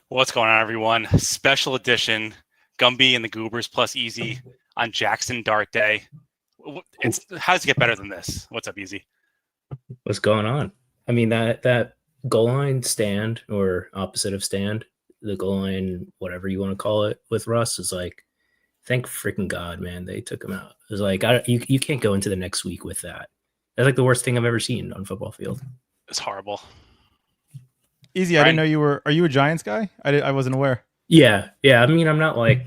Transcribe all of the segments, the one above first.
What's going on, everyone? Special edition, Gumby and the Goobers plus Easy on Jackson Dart Day. How does it get better than this? What's up, Easy? What's going on? I mean, that goal line stand or opposite of stand, the goal line, whatever you want to call it, with Russ is like, thank freaking God, man, they took him out. It was like, you can't go into the next week with that. That's like the worst thing I've ever seen on a football field. It's horrible. Easy, I didn't know you were. Are you a Giants guy? I wasn't aware. Yeah. I mean, I'm not like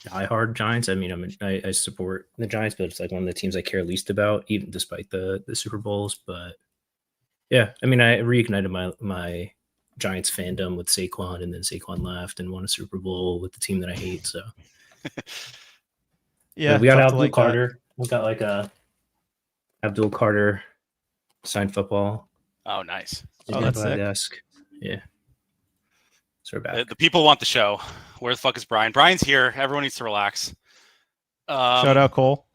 diehard Giants. I mean, I support the Giants, but it's like one of the teams I care least about, even despite the Super Bowls. But yeah, I mean, I reignited my Giants fandom with Saquon, and then Saquon left and won a Super Bowl with the team that I hate. So yeah, we got Abdul Carter. We got like a Abdul Carter signed football. Oh, nice. Oh, that's sick. Desk. Yeah. So we're back. The people want the show. Where the fuck is Brian? Brian's here. Everyone needs to relax. Shout out Cole.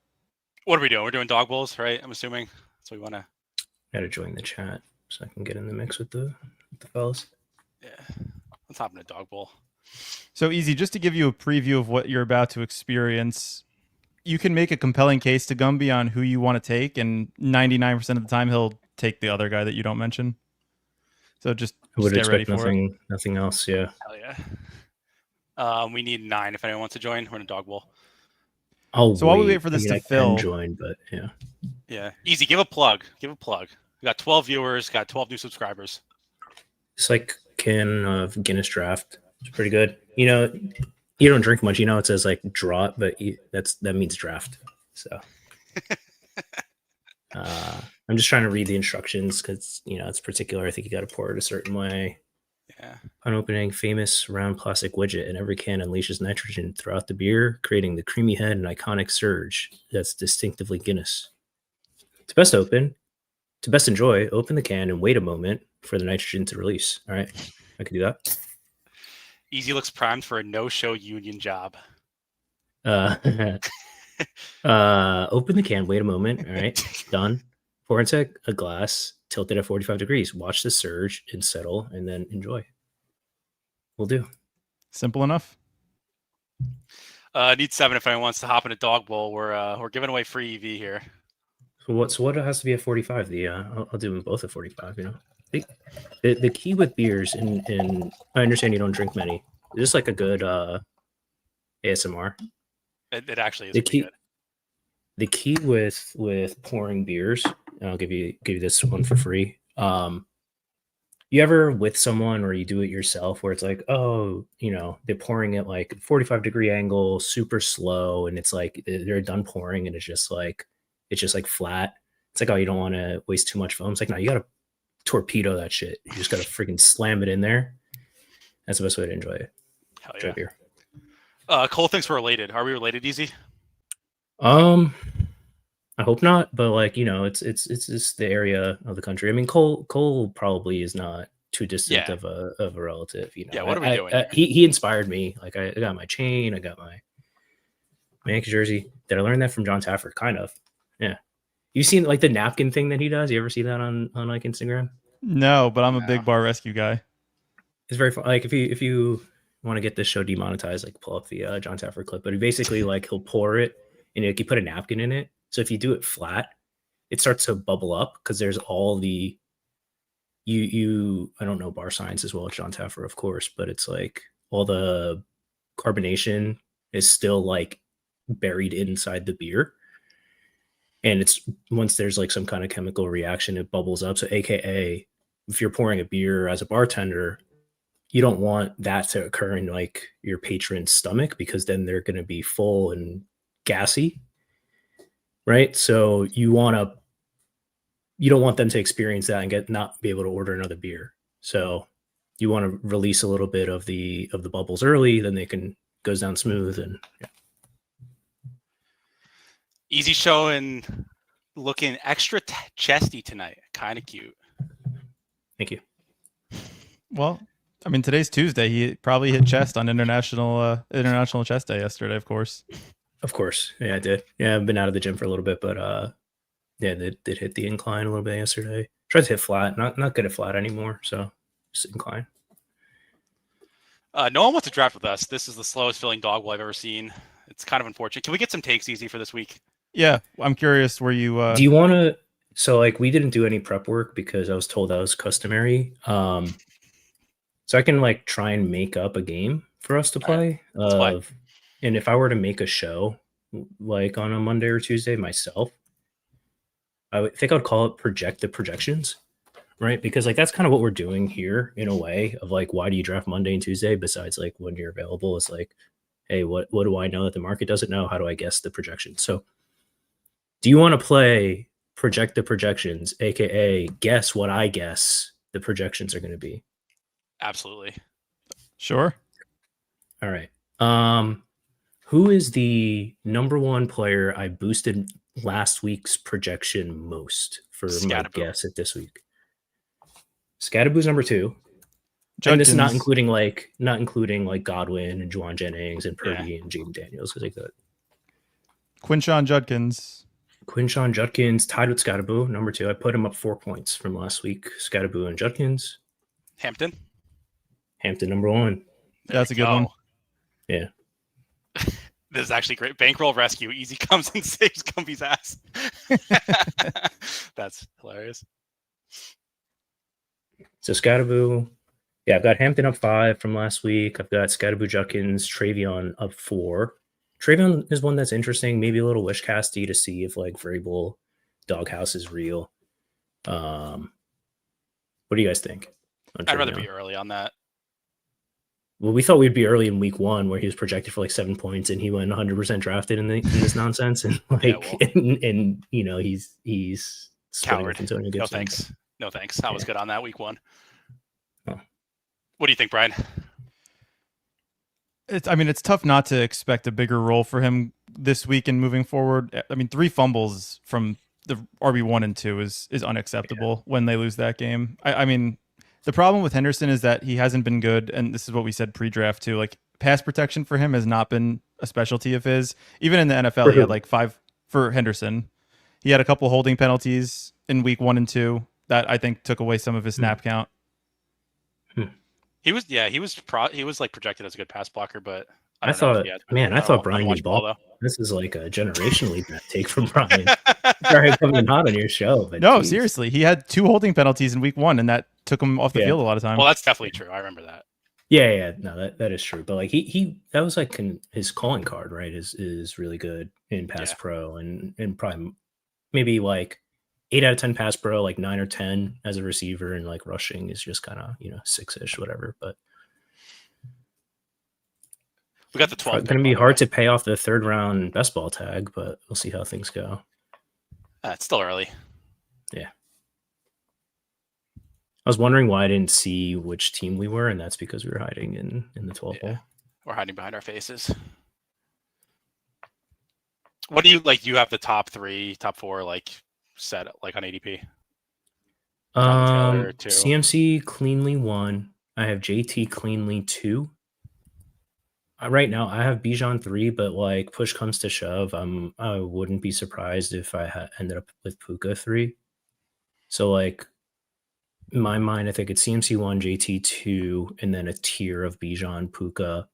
What are we doing? We're doing dog bowls, right? I'm assuming that's what we want to. Got to join the chat so I can get in the mix with the fellas. Yeah, let's hop in a dog bowl. So Easy, just to give you a preview of what you're about to experience, you can make a compelling case to Gumby on who you want to take, and 99% of the time he'll take the other guy that you don't mention. So just get ready for it. Nothing else, yeah. Hell yeah. We need 9 if anyone wants to join. We're in a dog bowl. So while we wait for this to fill, join, but yeah. Yeah, Easy. Give a plug. We got 12 viewers. Got 12 new subscribers. It's like can of Guinness Draft. It's pretty good. You know, you don't drink much. You know, it says like draught, but that means draft. So. I'm just trying to read the instructions because, you know, it's particular. I think you got to pour it a certain way. Yeah. On opening, famous round plastic widget in every can unleashes nitrogen throughout the beer, creating the creamy head and iconic surge that's distinctively Guinness. To best enjoy, open the can and wait a moment for the nitrogen to release. All right, I can do that. Easy looks primed for a no-show union job. Open the can, wait a moment. All right, done. Pour into a glass, tilt it at 45 degrees. Watch the surge and settle, and then enjoy. Will do. Simple enough. Need 7 if anyone wants to hop in a dog bowl. We're giving away free EV here. So what has to be at 45? I'll do them both at 45. You know, the key with beers, and I understand you don't drink many. Is this like a good ASMR? It actually is pretty good. The key with pouring beers, and I'll give you this one for free. You ever with someone or you do it yourself where it's like, oh, you know, they're pouring it like 45-degree angle, super slow, and it's like they're done pouring and it's just like flat. It's like, oh, you don't want to waste too much foam. It's like, no, you gotta torpedo that shit. You just gotta freaking slam it in there. That's the best way to enjoy it. Hell enjoy yeah. beer. Cole thinks we're related. Are we related, Easy? I hope not, but like, you know, it's just the area of the country. I mean, Cole probably is not too distant of a relative. You know, yeah. What are we doing? He inspired me. Like, I got my chain, I got my Yankee jersey. Did I learn that from John Taffer? Kind of. Yeah. You seen like the napkin thing that he does? You ever see that on like Instagram? No, but I'm a big bar rescue guy. It's very fun. Like if you want to get this show demonetized, like pull up the John Taffer clip. But he basically like he'll pour it and like, you put a napkin in it. So if you do it flat, it starts to bubble up because there's all the I don't know bar science as well as John Taffer, of course, but it's like all the carbonation is still like buried inside the beer. And it's once there's like some kind of chemical reaction, it bubbles up. So AKA, if you're pouring a beer as a bartender, you don't want that to occur in like your patron's stomach because then they're going to be full and gassy. Right. So you don't want them to experience that and not be able to order another beer. So you want to release a little bit of the bubbles early, then goes down smooth and yeah. Easy showing, looking extra chesty tonight. Kind of cute. Thank you. Well, I mean, today's Tuesday. He probably hit chest on International Chest Day yesterday, of course. Of course. Yeah, I did. Yeah, I've been out of the gym for a little bit, but yeah, they did hit the incline a little bit yesterday. Tried to hit flat. Not good at flat anymore, so just incline. No one wants to draft with us. This is the slowest filling dog I've ever seen. It's kind of unfortunate. Can we get some takes easy for this week? Yeah, I'm curious where you. Do you want to? So like we didn't do any prep work because I was told that was customary. So I can like try and make up a game for us to All right, play. let's play. And if I were to make a show like on a Monday or Tuesday myself, I would think I would call it Project the Projections, right? Because like that's kind of what we're doing here in a way of like, why do you draft Monday and Tuesday besides like when you're available? It's like, hey, what do I know that the market doesn't know? How do I guess the projection? So do you want to play Project the Projections, aka guess what I guess the projections are going to be? Absolutely. Sure. All right. Who is the number one player I boosted last week's projection most for my Scatterboo. guess at this week? Scatterboo's number 2. Judkins. And this is not including like Godwin and Juwan Jennings and Purdy and Jaden Daniels because like that. Quinshon Judkins. Quinshon Judkins tied with Scatterboo, number 2. I put him up 4 points from last week. Scatterboo and Judkins. Hampton, number 1. That's a good one. Yeah. This is actually great. Bankroll rescue. Easy comes and saves Gumby's ass. That's hilarious. So Scatterboo, yeah, I've got Hampton up 5 from last week. I've got Scatterboo, Judkins, Travion up 4. Travion is one that's interesting, maybe a little wish casty to see if like Vrabel Doghouse is real. What do you guys think? I'd rather be early on that. Well, we thought we'd be early in week 1 where he was projected for like 7 points and he went 100% drafted in this nonsense. And like, Yeah, well. and you know, he's Coward. Antonio No Gibson. thanks. No thanks. I was good on that week 1. Oh. What do you think, Brian? It's tough not to expect a bigger role for him this week and moving forward. I mean, 3 fumbles from the RB1 and 2 is unacceptable when they lose that game. I mean, the problem with Henderson is that he hasn't been good, and this is what we said pre-draft too. Like pass protection for him has not been a specialty of his. Even in the NFL, he had like 5 for Henderson. He had a couple holding penalties in week 1 and 2 that I think took away some of his snap count. He was like projected as a good pass blocker, but I thought Brian would ball though. This is like a generationally bad take from Brian. Sorry, coming hot on your show, but no, seriously, he had 2 holding penalties in week 1, and that took him off the field a lot of time. Well, that's definitely true. I remember that. Yeah, no, that is true. But like he that was like his calling card, right? Is really good in pass pro and probably maybe like 8 out of 10 pass pro, like 9 or 10 as a receiver, and like rushing is just kind of 6-ish, whatever. But we got the 12th. It's going to be hard to pay off the 3rd round best ball tag, but we'll see how things go. It's still early. Yeah. I was wondering why I didn't see which team we were, and that's because we were hiding in the 12th hole. We're hiding behind our faces. What do you like? You have the top 3, top 4, like set like on ADP. CMC cleanly 1. I have JT cleanly 2. Right now, I have Bijan 3, but like push comes to shove, I wouldn't be surprised if I ended up with Puka 3. So like in my mind, I think it's CMC 1, JT 2, and then a tier of Bijan, Puka,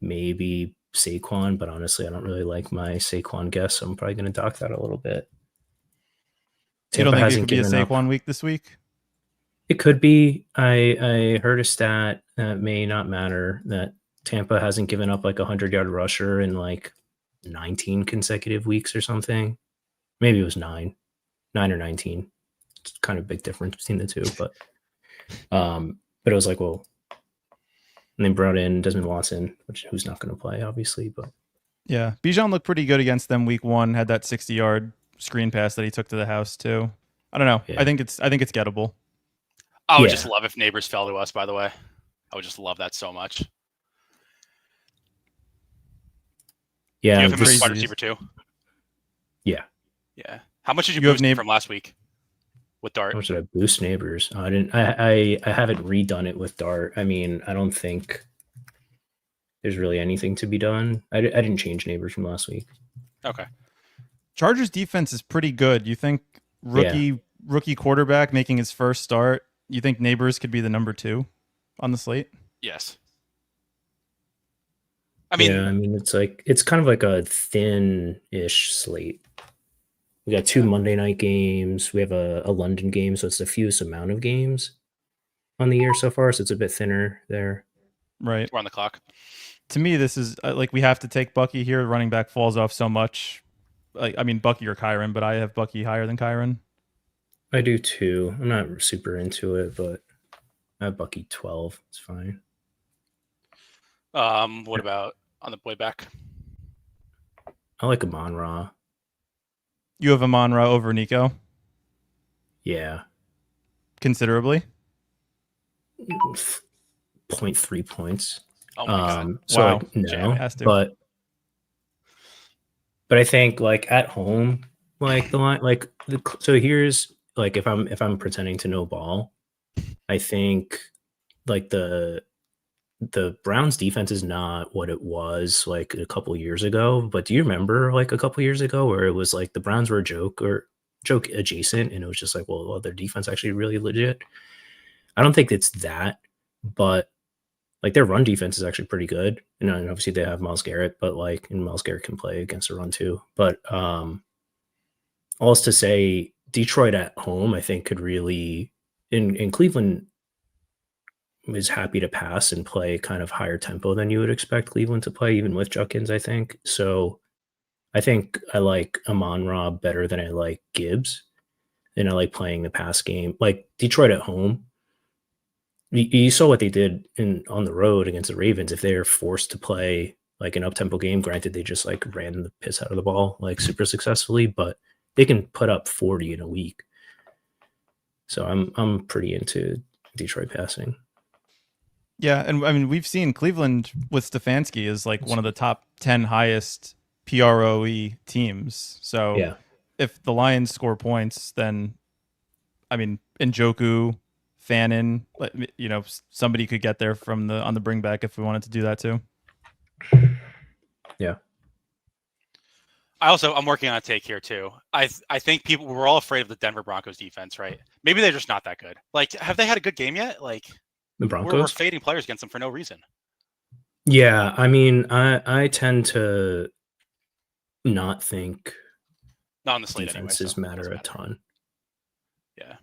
maybe Saquon. But honestly, I don't really like my Saquon guess, so I'm probably going to dock that a little bit. You don't think it could be a Saquon week this week? It could be. I heard a stat that may not matter that Tampa hasn't given up like a 100-yard rusher in like 19 consecutive weeks or something. Maybe it was 9 or 19. It's kind of a big difference between the two, but it was like, well, and they brought in Desmond Watson, who's not going to play, obviously, but yeah, Bijan looked pretty good against them week 1. Had that 60-yard screen pass that he took to the house too. I don't know. Yeah. I think it's gettable. I would just love if Neighbors fell to us. By the way, I would just love that so much. Yeah, do you have him as wide receiver too? Yeah. How much did you boost from last week with Dart? How much did I boost Neighbors? I didn't. I haven't redone it with Dart. I mean, I don't think there's really anything to be done. I didn't change Neighbors from last week. Okay. Chargers defense is pretty good. You think rookie quarterback making his first start? You think Neighbors could be the number 2 on the slate? Yes. I mean, yeah, I mean it's kind of like a thin-ish slate. We got 2 Yeah. Monday night games. We have a London game, so it's the fewest amount of games on the year so far. So it's a bit thinner there. Right. we're on the clock. To me, this is like we have to take Bucky here. Running back falls off so much. Like, I mean, Bucky or Kyron, but I have Bucky higher than Kyron. I do too. I'm not super into it, but I have Bucky 12. It's fine. What about on the way back? I like Amon-Ra. You have Amon-Ra over Nico Yeah. considerably. 0.3 points. Oh my god. So Wow. like no, Jam it. Has to. but I think like at home, like the line, like so here's like if I'm pretending to know ball, I think like the Browns defense is not what it was like a couple years ago. But do you remember like a couple years ago where it was like the Browns were a joke or joke adjacent, and it was just like, well, their defense actually really legit. I don't think it's that, but like their run defense is actually pretty good. And obviously they have Myles Garrett, but like, and Myles Garrett can play against the run too. But all is to say, Detroit at home, I think could really in Cleveland is happy to pass and play kind of higher tempo than you would expect Cleveland to play, even with Judkins, I think. So I think I like Amon-Ra better than I like Gibbs. And I like playing the pass game. Like Detroit at home, you saw what they did on the road against the Ravens. If they're forced to play like an up-tempo game, granted they just like ran the piss out of the ball like super successfully, but they can put up 40 in a week. So I'm pretty into Detroit passing. Yeah, and I mean we've seen Cleveland with Stefanski is like one of the top 10 highest PROE teams. So Yeah. if the Lions score points, then I mean Njoku, Fannin, you know, somebody could get there from on the bring back if we wanted to do that too. Yeah. I'm working on a take here too. I think we're all afraid of the Denver Broncos defense, right? Maybe they're just not that good. Like, have they had a good game yet? Like, The we're Broncos? fading players against them for no reason. Yeah, I mean, I tend to not think Not on the slate defenses anyway. So matter a ton. Yeah.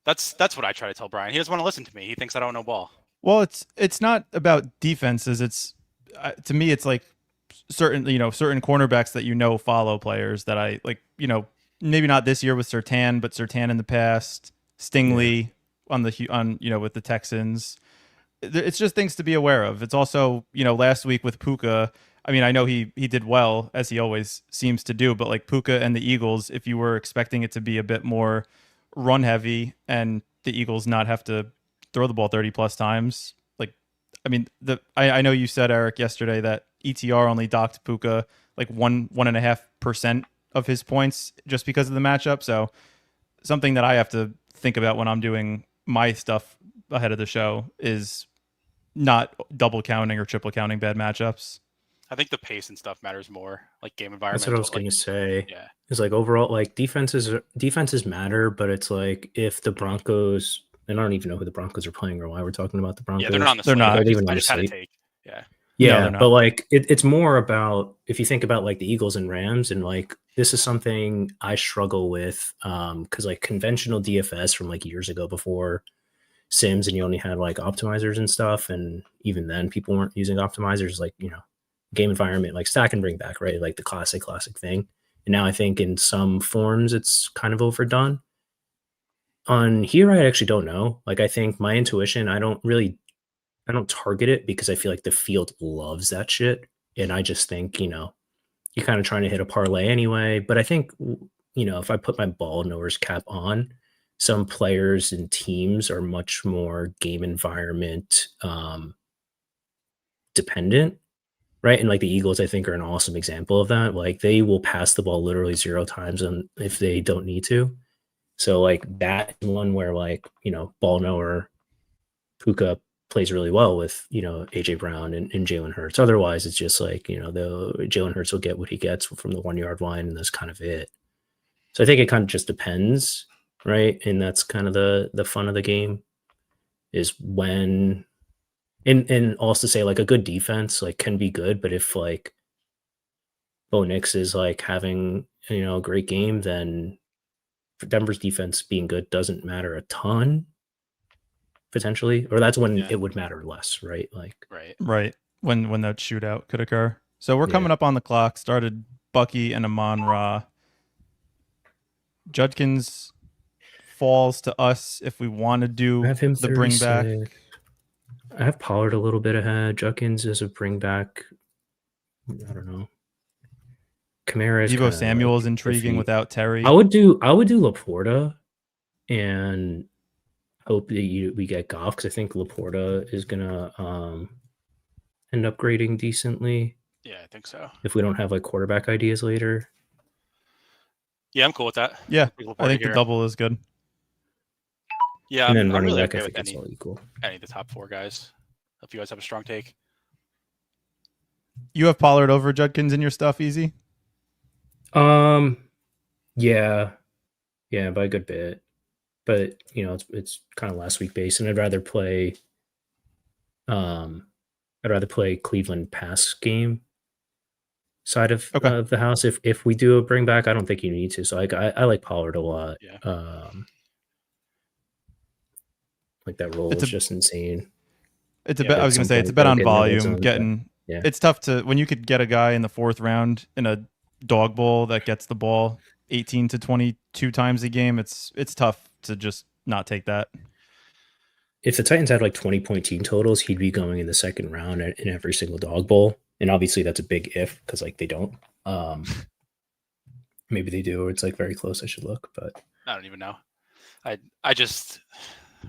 That's what I try to tell Brian. He doesn't want to listen to me. He thinks I don't know ball. Well, it's not about defenses. It's to me, it's like certain cornerbacks that follow players that I like. Maybe not this year with Surtain, but Surtain in the past, Stingley on with the Texans. It's just things to be aware of. It's also last week with Puka. I mean, I know he did well as he always seems to do, but like Puka and the Eagles, if you were expecting it to be a bit more run heavy and the Eagles not have to throw the ball 30 plus times, like, I mean, I know you said, Eric, yesterday that ETR only docked Puka like 1.5% of his points just because of the matchup. So something that I have to think about when I'm doing my stuff ahead of the show is not double counting or triple counting bad matchups. I think the pace and stuff matters more, like game environment. That's what I was gonna say. Yeah. It's like overall, like defenses matter, but it's like if the Broncos, and I don't even know who the Broncos are playing or why we're talking about the Broncos. Yeah, they're not on the They're slate. not. I just had a take. Yeah. Yeah, No, but like it's more about if you think about like the Eagles and Rams, and like this is something I struggle with because like conventional DFS from like years ago before Sims, and you only had like optimizers and stuff, and even then people weren't using optimizers, like game environment, like stack and bring back, right? Like the classic thing. And now I think in some forms it's kind of overdone. On here, I actually don't know. Like I think my intuition, I don't target it because I feel like the field loves that shit. And I just think, you're kind of trying to hit a parlay anyway. But I think, if I put my ball nowhere's cap on, some players and teams are much more game environment dependent, right? And like the Eagles, I think, are an awesome example of that. Like they will pass the ball literally 0 times if they don't need to. So like that one where like, ball knower Puka plays really well with, AJ Brown and Jalen Hurts. Otherwise, it's just like, the Jalen Hurts will get what he gets from the 1 yard line, and that's kind of it. So I think it kind of just depends, right? And that's kind of the fun of the game is when and also say like a good defense like can be good, but if like Bo Nix is like having a great game, then for Denver's defense being good doesn't matter a ton potentially, or that's when Yeah. it would matter less, right? Like Right. When that shootout could occur. So we're Yeah. coming up on the clock. Started Bucky and Amon-Ra. Judkins falls to us if we want to I do have him the bring back. 36. I have Pollard a little bit ahead. Judkins is a bring back. I don't know. Kamara is Deebo Samuel is intriguing iffy. without Terry. I would do Laporta and hope that we get Goff, because I think Laporta is gonna end up grading decently Yeah, I think so. if we don't have like quarterback ideas later. Yeah, I'm cool with that. Yeah, Look I forward think to the hear. double is good. Yeah, And then I'm running really back, okay I with think it's all equal. any of the top 4 guys. If you guys have a strong take. You have Pollard over Judkins in your stuff, Easy? Yeah, by a good bit. But it's kind of last week based, and I'd rather play Cleveland pass game side of the house. If we do a bring back, I don't think you need to. So I like Pollard a lot. Yeah. Like that role is just insane. It's a bet. I was going to say it's a bet on volume. Yeah. It's tough to when you could get a guy in the 4th round in a dog bowl that gets the ball 18 to 22 times a game. It's tough to just not take that. If the Titans had like 20-point team totals, he'd be going in the 2nd round in every single dog bowl. And obviously that's a big if, because like they don't. Maybe they do, or it's like very close. I should look, but I don't even know. I just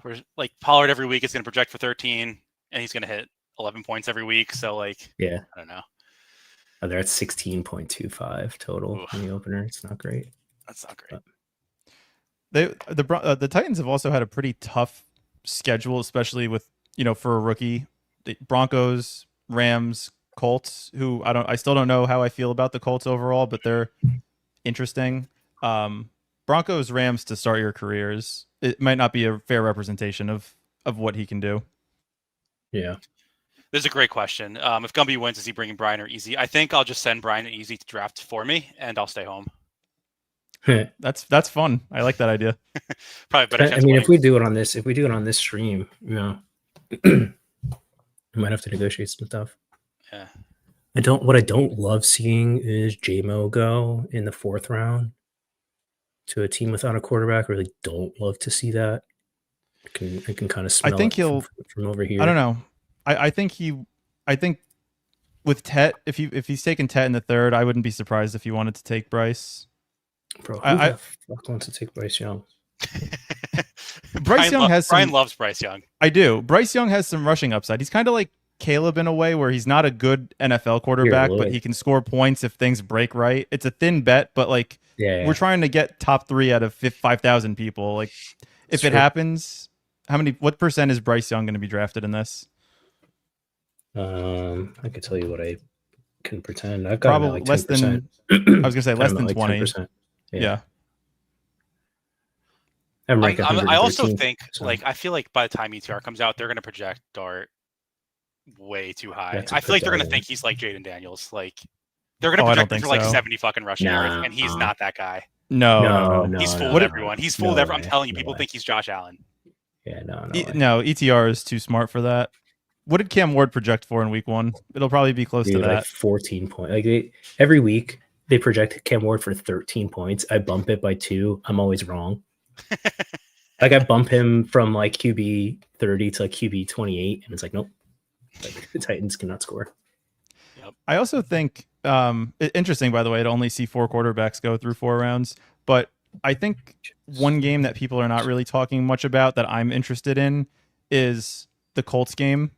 we're like Pollard every week is going to project for 13, and he's going to hit 11 points every week. So like, yeah, I don't know. Oh, they're at 16.25 total in the opener. It's not great. That's not great. The Titans have also had a pretty tough schedule, especially with for a rookie. The Broncos, Rams, Colts, who I still don't know how I feel about the Colts overall, but they're interesting. Broncos, Rams to start your careers. It might not be a fair representation of what he can do. Yeah. This is a great question. If Gumby wins, is he bringing Brian or Easy? I think I'll just send Brian and Easy to draft for me, and I'll stay home. That's fun. I like that idea. Probably better. I mean, if we do it on this stream, we might have to negotiate some stuff. Yeah. What I don't love seeing is JMO go in the 4th round to a team without a quarterback. I really don't love to see that. I can kind of smell. I think he'll from over here. I don't know. I think with Tet, if he's taken Tet in the 3rd, I wouldn't be surprised if he wanted to take Bryce. Bro, who the fuck wants to take Bryce Young? Brian loves Bryce Young. I do. Bryce Young has some rushing upside. He's kind of like Caleb in a way, where he's not a good NFL quarterback, but he can score points if things break right. It's a thin bet, but like we're trying to get top 3 out of 5,000 people. Like if it happens, what percent is Bryce Young going to be drafted in this? I could tell you what I can pretend. I've got probably like less 10%. than. I was gonna say less than like 20. 10%. Yeah. I also think like I feel like by the time ETR comes out, they're gonna project Dart way too high. I feel like they're gonna think he's like Jaden Daniels. Like they're gonna project him for like 70 fucking rushing yards, and he's not that guy. No. He's fooled everyone. He's fooled everyone. I'm telling you, people think he's Josh Allen. Yeah, no, ETR is too smart for that. What did Cam Ward project for in week 1? It'll probably be close to that. Like 14 points. Like every week they project Cam Ward for 13 points. I bump it by 2. I'm always wrong. Like I bump him from like QB 30 to like QB 28, and it's like nope. Like the Titans cannot score. Yep. I also think interesting, by the way, to only see 4 quarterbacks go through 4 rounds, but I think one game that people are not really talking much about that I'm interested in is the Colts game.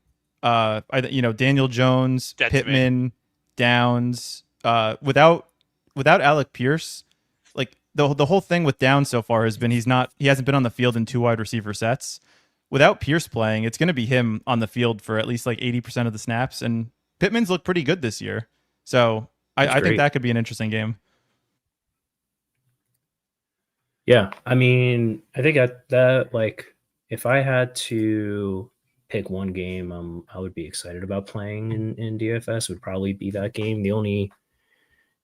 Daniel Jones, Pittman, Downs, without Alec Pierce, like the whole thing with Downs so far has been he hasn't been on the field in 2 wide receiver sets. Without Pierce playing, it's going to be him on the field for at least like 80% of the snaps, and Pittman's looked pretty good this year. So I think that could be an interesting game. Yeah, I mean, I think that like if I had to pick one game I would be excited about playing in DFS, would probably be that game. The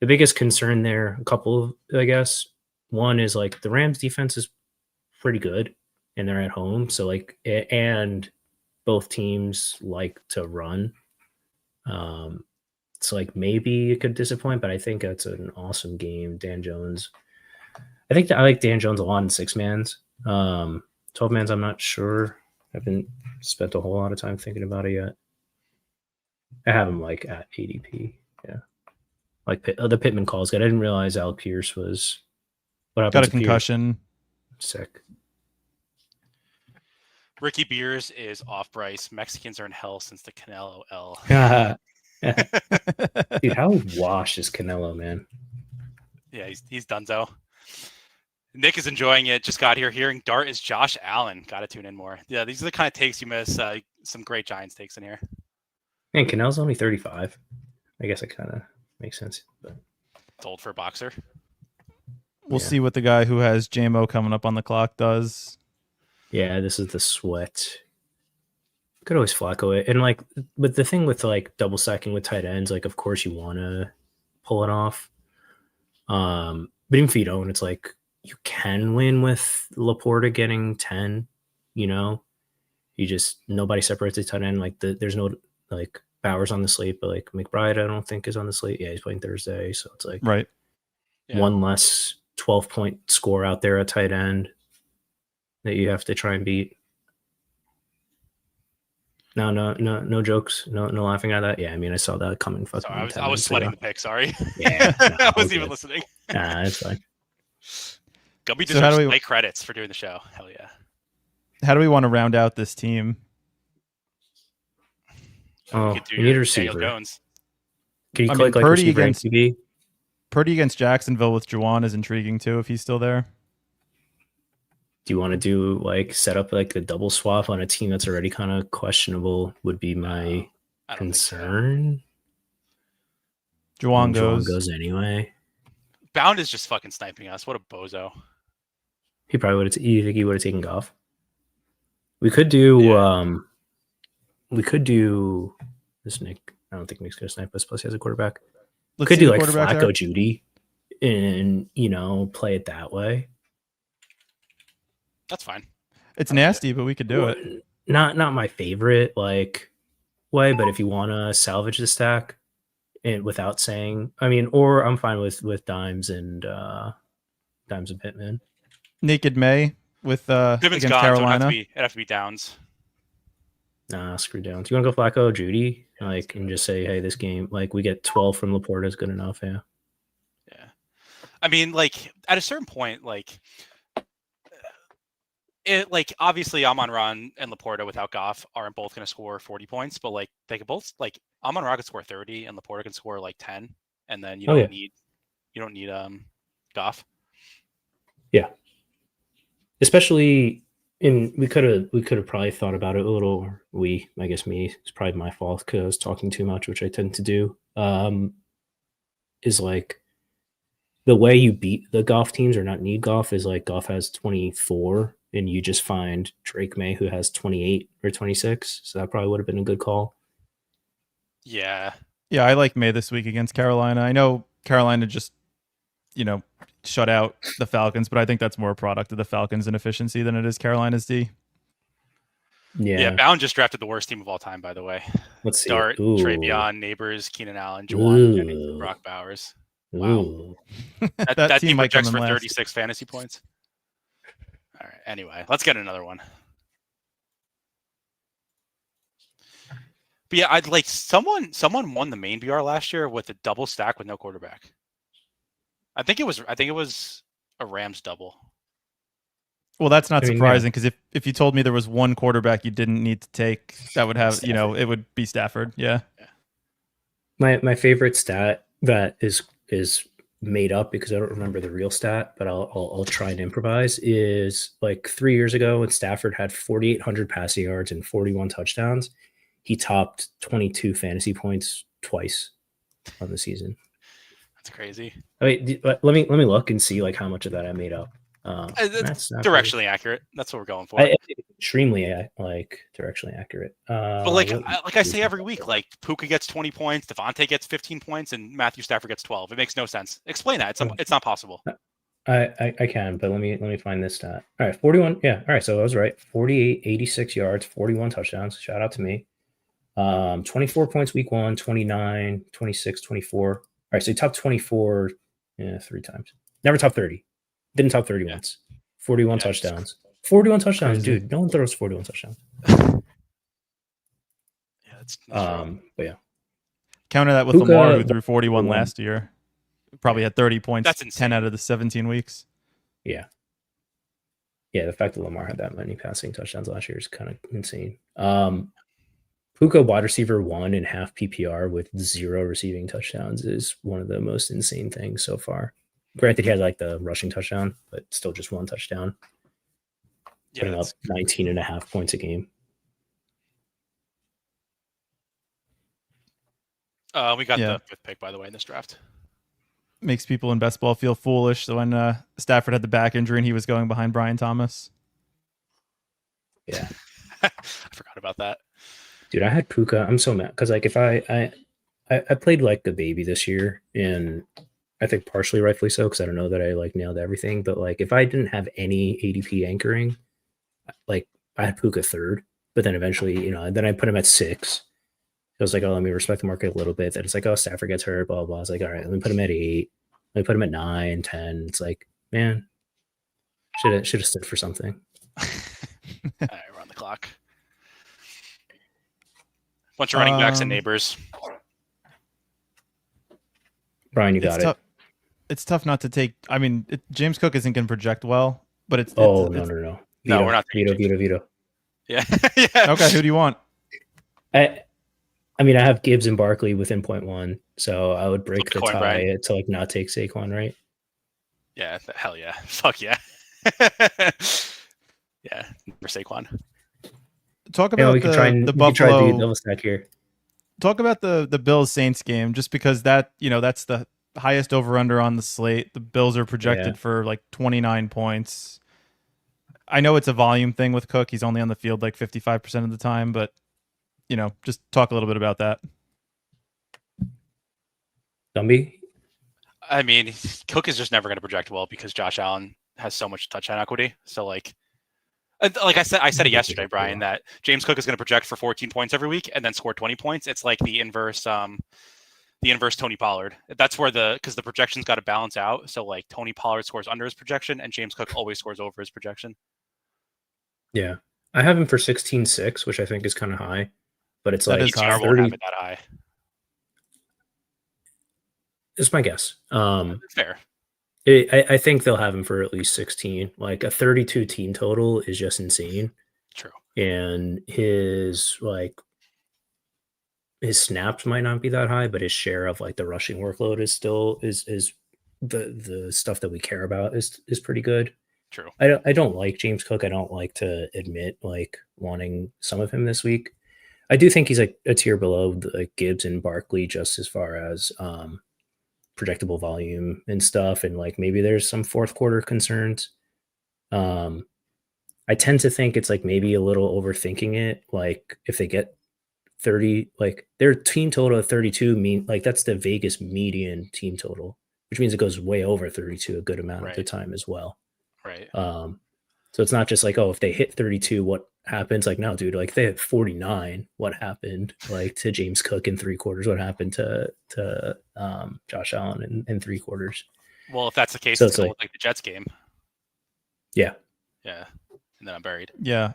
biggest concern there, a couple, I guess. One is like the Rams defense is pretty good and they're at home. So like, and both teams like to run. It's like maybe it could disappoint, but I think that's an awesome game. Dan Jones. I think I like Dan Jones a lot in 6-mans. 12-mans, I'm not sure. I haven't spent a whole lot of time thinking about it yet. I have him like at ADP. Yeah. Like the Pittman calls good. I didn't realize Alec Pierce was got a concussion. Sick. Ricky Beers is off Bryce. Mexicans are in hell since the Canelo L. Dude, how washed is Canelo, man? Yeah, he's donezo. Nick is enjoying it. Just got here. Hearing Dart is Josh Allen. Got to tune in more. Yeah, these are the kind of takes you miss. Some great Giants takes in here. And Canel's only 35. I guess it kind of makes sense. But it's old for a boxer. We'll see what the guy who has JMO coming up on the clock does. Yeah, this is the sweat. Could always Flacco it. And like, but the thing with like double stacking with tight ends, like, of course you want to pull it off. But even if you don't, it's like you can win with Laporta getting 10, you know, nobody separates the tight end. Like there's no like Bowers on the slate, but like McBride, I don't think is on the slate. Yeah, he's playing Thursday. So it's like right. One less 12-point score out there at tight end that you have to try and beat. No jokes. No laughing at that. Yeah, I mean, I saw that coming. Sorry, I was sweating the pick. Sorry. Yeah, I wasn't even listening. Nah, it's fine. Gumby deserves late credits for doing the show. Hell yeah. How do we want to round out this team? Oh, you need a receiver. Can you click like Purdy against Purdy against Jacksonville with Juwan is intriguing too if he's still there. Do you want to do like set up like a double swap on a team that's already kind of questionable? Would be my concern. So. Juwan goes anyway. Bound is just fucking sniping us. What a bozo. He probably would have. You think he would have taken Goff? We could do. We could do this. Nick, I don't think Nick's gonna snipe us. Plus, he has a quarterback. We could do like Flacco there. Judy, and play it that way. That's fine. It's nasty, but we could do it. Not my favorite way, but if you want to salvage the stack, and without saying, or I'm fine with Dimes and Pittman. Naked May with Pittman's against gone, Carolina. So it'd have to be Downs. Nah, screw Downs. You want to go Flacco Judy, and just say, hey, this game, we get 12 from Laporta is good enough. Yeah. Yeah. At a certain point, obviously Amon-Ra and Laporta without Goff aren't both going to score 40 points, but they could both Amon-Ra can score 30 and Laporta can score 10, and then you don't need Goff. Yeah. Especially we could have probably thought about it a little. I guess me, it's probably my fault because I was talking too much, which I tend to do. Is the way you beat the Goff teams or not need Goff is Goff has 24 and you just find Drake May who has 28 or 26. So that probably would have been a good call. Yeah. Yeah, I like May this week against Carolina. I know Carolina just, shut out the Falcons, but I think that's more a product of the Falcons' inefficiency than it is Carolina's D. Yeah. Bound just drafted the worst team of all time, by the way. Let's see. Dart, Travion, Neighbors, Keenan Allen, Juwan Jennings, Brock Bowers. Wow. that team projects for 36 fantasy points. All right. Anyway, let's get another one. But yeah, I'd someone won the main BR last year with a double stack with no quarterback. I think it was a Rams double. Well, that's not surprising because if you told me there was one quarterback you didn't need to take, that would have Stafford. It would be Stafford. Yeah. My favorite stat that is made up because I don't remember the real stat, but I'll try and improvise is 3 years ago when Stafford had 4,800 passing yards and 41 touchdowns, he topped 22 fantasy points twice on the season. That's crazy. Let me look and see how much of that I made up. That's directionally accurate. That's what we're going for. extremely like directionally accurate. But like I say every week, like Puka gets 20 points, Devontae gets 15 points, and Matthew Stafford gets 12. It makes no sense. Explain that. It's not possible. I can, but let me find this stat. All right, 41. Yeah, all right. So I was right. 48, 86 yards, 41 touchdowns. Shout out to me. 24 points week 1, 29, 26, 24. All right, so he topped 24 3 times. Never top 30. Didn't top 30 once. 41 touchdowns. 41 touchdowns, crazy. dude. No one throws 41 touchdowns. That's but yeah. Counter that with Puka, Lamar, who threw 41 last year. Probably had 30 points. That's insane. 10 out of the 17 weeks. Yeah. Yeah, the fact that Lamar had that many passing touchdowns last year is kind of insane. Puka wide receiver 1 in half PPR with 0 receiving touchdowns is one of the most insane things so far. Granted, he had like the rushing touchdown, but still just 1 touchdown. Putting up 19.5 points a game. We got the 5th pick, by the way, in this draft. Makes people in best ball feel foolish. So when Stafford had the back injury and he was going behind Brian Thomas. Yeah. I forgot about that. Dude, I had Puka. I'm so mad because like if I played like a baby this year, and I think partially rightfully so because I don't know that I like nailed everything, but like if I didn't have any ADP anchoring, like I had Puka 3rd, but then eventually, then I put him at 6. I was like, oh, let me respect the market a little bit. Then it's like, oh, Stafford gets hurt, blah, blah. I was like, all right, let me put him at 8. Let me put him at 9, 10. It's like, man, should have stood for something. All right, we're on the clock. Bunch of running backs and neighbors. Brian, you got it. It's tough not to take. I mean, James Cook isn't going to project well, but it's. No. No, we're not. Veto. Yeah. Okay, who do you want? I mean, I have Gibbs and Barkley within 0.1, so I would break the tie to like not take Saquon, right? Yeah, hell yeah. Fuck yeah. Yeah, for Saquon. Talk about we can try the Buffalo. Try the double stack here. Talk about the Bills Saints game, just because that that's the highest over under on the slate. The Bills are projected for like 29 points. I know it's a volume thing with Cook. He's only on the field like 55% of the time, but just talk a little bit about that. Gumby? I mean, Cook is just never going to project well because Josh Allen has so much touchdown equity. So like I said it yesterday, Brian, that James Cook is going to project for 14 points every week and then score 20 points. It's like the inverse Tony Pollard. That's where because the projection's got to balance out. So like Tony Pollard scores under his projection and James Cook always scores over his projection. Yeah. I have him for 16.6, which I think is kind of high. But it's like ETR won't have it that high. It's my guess. Fair. I think they'll have him for at least 16. Like a 32 team total is just insane. True. And his snaps might not be that high, but his share of like the rushing workload is still is the stuff that we care about is pretty good. True. I don't like James Cook. I don't like to admit like wanting some of him this week. I do think he's like a tier below like Gibbs and Barkley just as far as projectable volume and stuff, and like maybe there's some fourth quarter concerns. I tend to think it's like maybe a little overthinking it. Like if they get 30, like their team total of 32 mean like that's the Vegas median team total, which means it goes way over 32 a good amount of the time as well. Right. So it's not just like, oh, if they hit 32, what happens? Like, no, dude, like they hit 49, what happened? Like to James Cook in 3 quarters, what happened to Josh Allen in 3 quarters? Well, if that's the case, it's like the Jets game. Yeah. Yeah. And then I'm buried. Yeah.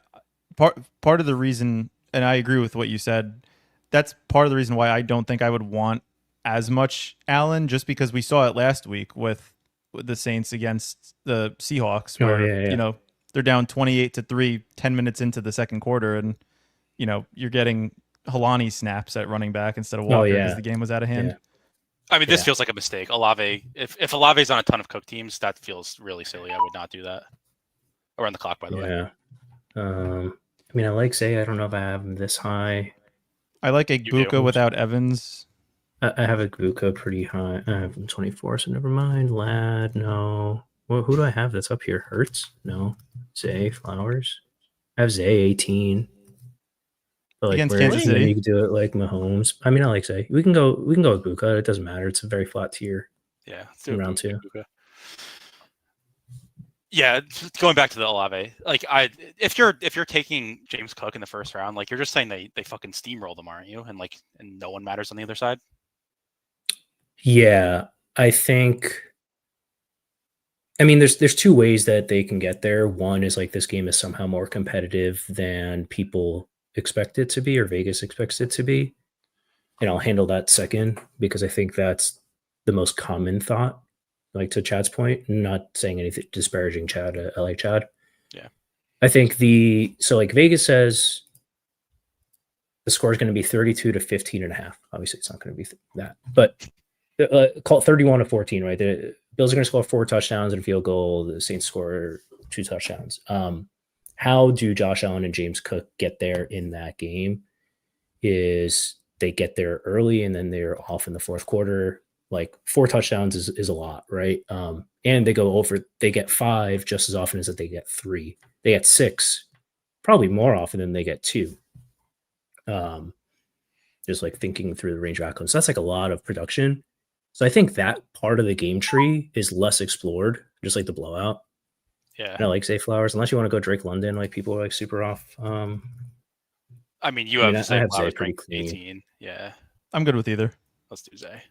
Part of the reason, and I agree with what you said, that's part of the reason why I don't think I would want as much Allen, just because we saw it last week with the Saints against the Seahawks, where they're down 28-3 10 minutes into the second quarter, and you're getting Helani snaps at running back instead of Walker because the game was out of hand. I mean, this feels like a mistake. Olave, if Olave's on a ton of Cook teams, that feels really silly. I would not do that. Or on the clock, by the way. I mean, I like Zay. I don't know if I have him this high. I like Egbuka without Evans. I have Egbuka pretty high. I have him 24, so never mind. Lad, no. Well, who do I have that's up here? Hurts? No. Zay, Flowers? I have Zay 18. But like against Kansas City, you could do it like Mahomes. I mean, I like Zay. We can go with Buka. It doesn't matter. It's a very flat tier. Yeah, in round 2. Yeah, going back to the Olave, like if you're taking James Cook in the first round, like you're just saying they fucking steamroll them, aren't you? And no one matters on the other side. Yeah, I think. I mean, there's 2 ways that they can get there. One is like this game is somehow more competitive than people expect it to be or Vegas expects it to be, and I'll handle that second because I think that's the most common thought. Like to Chad's point, not saying anything disparaging Chad. I like Chad. Yeah, I think like Vegas says the score is going to be 32 to 15 and a half. Obviously, it's not going to be that, but call it 31 to 14, right? The Bills are going to score 4 touchdowns and a field goal. The Saints score 2 touchdowns. How do Josh Allen and James Cook get there in that game? Is they get there early and then they're off in the fourth quarter. Like 4 touchdowns is a lot, right? And they go over, they get 5 just as often as that they get 3. They get 6, probably more often than they get 2. Just like thinking through the range of outcomes. So that's like a lot of production. So I think that part of the game tree is less explored, just like the blowout. Yeah. And I like Zay Flowers, unless you want to go Drake London, like people are like super off. I mean, you have Zay Flowers pretty clean. 18. Yeah. I'm good with either. Let's do Zay.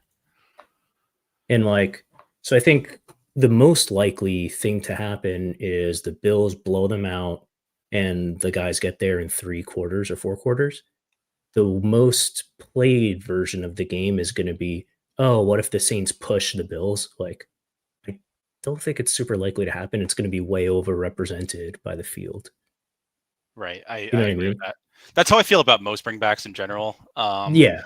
And like, so I think the most likely thing to happen is the Bills blow them out and the guys get there in 3 quarters or 4 quarters. The most played version of the game is going to be, oh, what if the Saints push the Bills? Like, I don't think it's super likely to happen. It's going to be way overrepresented by the field. Right. I agree with that. That's how I feel about most bringbacks in general. Yeah.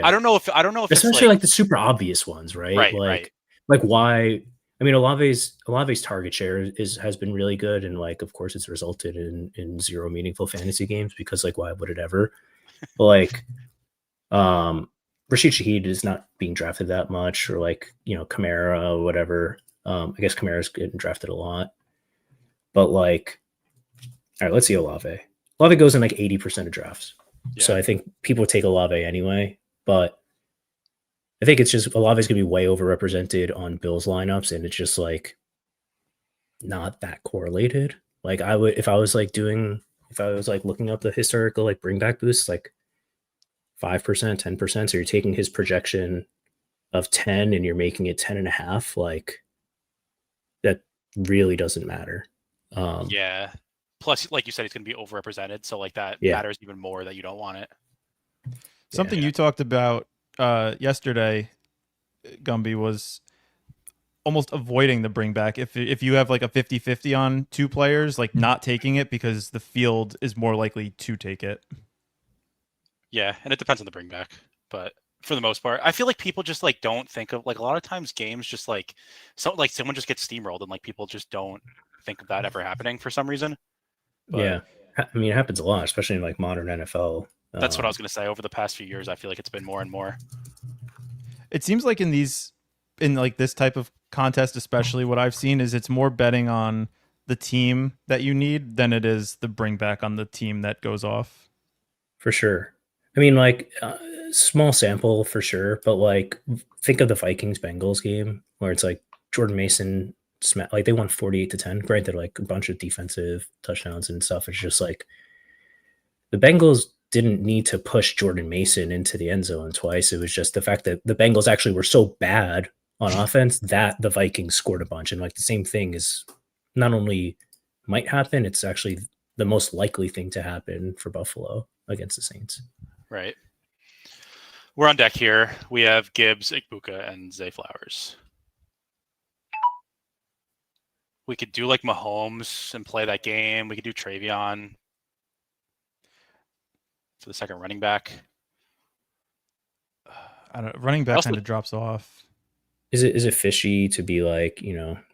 I don't know if especially like the super obvious ones, right? Right. Like why? I mean, Olave's target share has been really good, and like, of course, it's resulted in 0 meaningful fantasy games because like, why would it ever? But like, Rashid Shaheed is not being drafted that much, or like, Kamara or whatever. I guess Kamara's getting drafted a lot, but like, all right, let's see Olave. Olave goes in like 80% of drafts, so I think people take Olave anyway. But I think it's just Olave's gonna be way overrepresented on Bills lineups, and it's just like not that correlated. Like I would, if I was like looking up the historical like bring back boosts, like 5%, 10%. So you're taking his projection of 10 and you're making it 10.5. Like that really doesn't matter. Yeah. Plus, like you said, it's going to be overrepresented. So like that matters even more that you don't want it. Something you talked about yesterday, Gumby, was almost avoiding the bring back. If you have like a 50-50 on 2 players, like not taking it because the field is more likely to take it. Yeah, and it depends on the bring back, but for the most part, I feel like people just like don't think of like a lot of times games just like someone just gets steamrolled and like people just don't think of that ever happening for some reason. But, yeah, I mean it happens a lot, especially in like modern NFL. That's what I was going to say. Over the past few years, I feel like it's been more and more. It seems like in like this type of contest, especially, what I've seen is it's more betting on the team that you need than it is the bring back on the team that goes off. For sure. I mean, like small sample for sure, but like think of the Vikings-Bengals game where it's like Jordan Mason, like they won 48-10. Granted, like a bunch of defensive touchdowns and stuff. It's just like the Bengals didn't need to push Jordan Mason into the end zone twice. It was just the fact that the Bengals actually were so bad on offense that the Vikings scored a bunch. And like the same thing is not only might happen, it's actually the most likely thing to happen for Buffalo against the Saints. Right. We're on deck here. We have Gibbs, Igbuka, and Zay Flowers. We could do like Mahomes and play that game. We could do Travion for the second running back. I don't. Running back kind of drops off. Is it fishy to be like,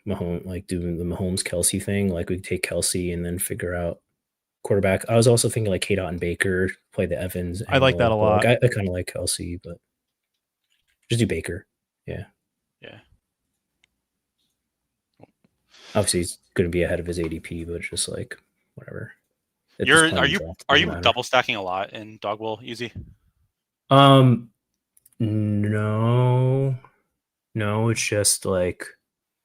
Mahomes, like doing the Mahomes Kelsey thing? Like we could take Kelsey and then figure out quarterback. I was also thinking like K-Dot and Baker play the Evans. I like that a lot. Like, I kind of like Kelsey, but just do Baker. Yeah. Obviously, he's going to be ahead of his ADP, but just like whatever. Are you double stacking a lot in Dogwell Easy? No, it's just like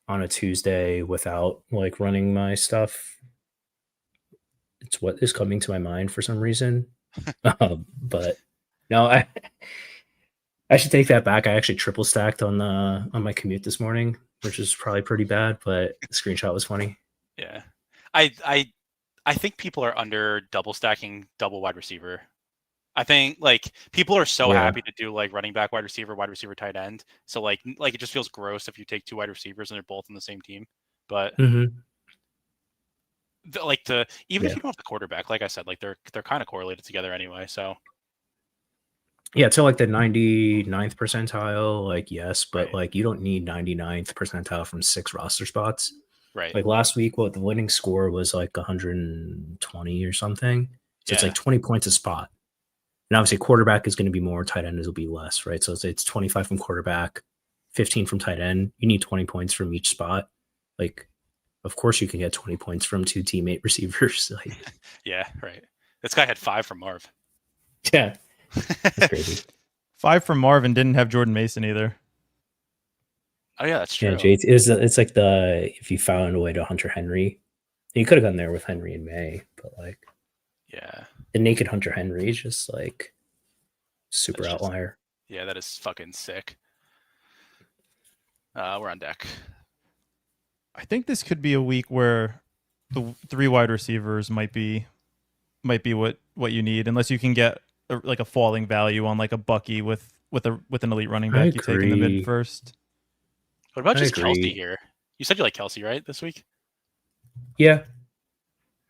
on a Tuesday without like running my stuff. It's what is coming to my mind for some reason. But no, I should take that back. I actually triple stacked on my commute this morning, which is probably pretty bad, but the screenshot was funny. Yeah. I think people are under double stacking double wide receiver. I think like people are so happy to do like running back, wide receiver, tight end. So like it just feels gross if you take two wide receivers and they're both on the same team. But even if you don't have the quarterback, like I said, like they're kind of correlated together anyway. So yeah, to like the 99th percentile, like yes, but like you don't need 99th percentile from 6 roster spots. Right. Like last week, the winning score was like 120 or something. So it's like 20 points a spot. And obviously quarterback is going to be more, tight end will be less, right? So it's 25 from quarterback, 15 from tight end. You need 20 points from each spot. Like, of course you can get 20 points from 2 teammate receivers. Like, yeah, right. This guy had 5 from Marv. Yeah. That's crazy. 5 from Marv and didn't have Jordan Mason either. Oh yeah, that's true. Yeah, Jay, it's like if you found a way to Hunter Henry, you could have gone there with Henry in May, but like, yeah, the naked Hunter Henry is just like super outlier. Yeah, that is fucking sick. We're on deck. I think this could be a week where the 3 wide receivers might be what you need, unless you can get a falling value on like a Bucky with an elite running back you take in the mid first. What about just Kelsey here? You said you like Kelsey, right, this week? Yeah.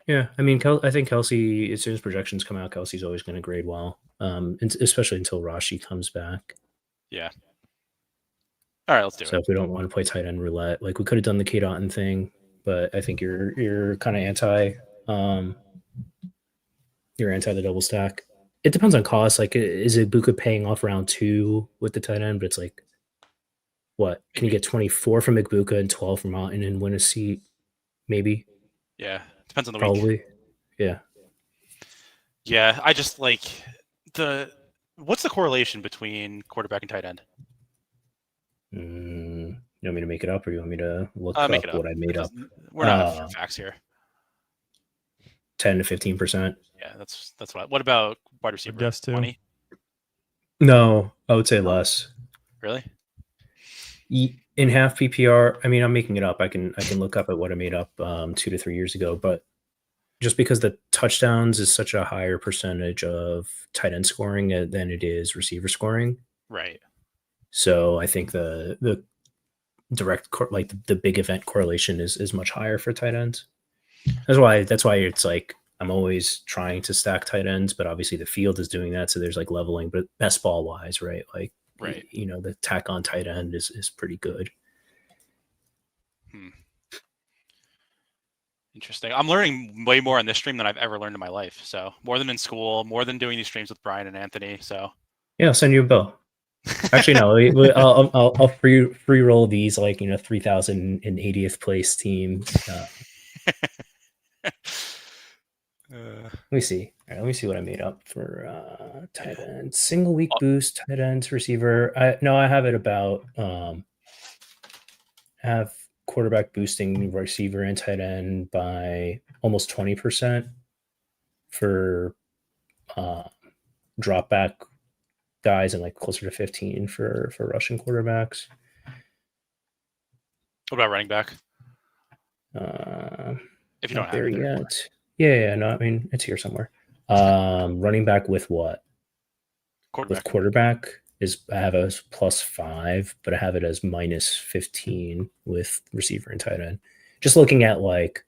I mean, I think Kelsey, as soon as projections come out, Kelsey's always going to grade well, especially until Rashi comes back. Yeah. All right, let's do it. So if we don't want to play tight end roulette, like we could have done the K Dotton thing, but I think you're kind of anti the double stack. It depends on cost. Like, is Ibuka paying off round 2 with the tight end? But it's like, what can you get 24 from Ibuka and 12 from Mountain and win a seat? Maybe. Yeah, depends on the week. Yeah. Yeah, I just like what's the correlation between quarterback and tight end? You want me to make it up, or you want me to look up what I made up? We're not facts here. 10 to 15%. Yeah, that's what about wide receiver? Just 20? No, I would say less. Really? In half PPR, I mean, I'm making it up. I can look up at what I made up 2 to 3 years ago, but just because the touchdowns is such a higher percentage of tight end scoring than it is receiver scoring. Right. So I think the direct the big event correlation is much higher for tight ends. That's why it's like I'm always trying to stack tight ends, but obviously the field is doing that, so there's like leveling. But best ball wise, right? Like, right, the tack on tight end is pretty good. Interesting. I'm learning way more on this stream than I've ever learned in my life. So more than in school, more than doing these streams with Brian and Anthony. So yeah, I'll send you a bill. Actually, no, I'll free roll these 3,080th place teams. Let me see. All right, let me see what I made up for tight end. Single week boost, tight ends, receiver. I have it about have quarterback boosting receiver and tight end by almost 20% for drop back guys and like closer to 15 for Russian quarterbacks. What about running back? If you don't have it yet. Yeah, no, I mean it's here somewhere. Running back with what? Quarterback. With quarterback I have as +5, but I have it as -15 with receiver and tight end. Just looking at like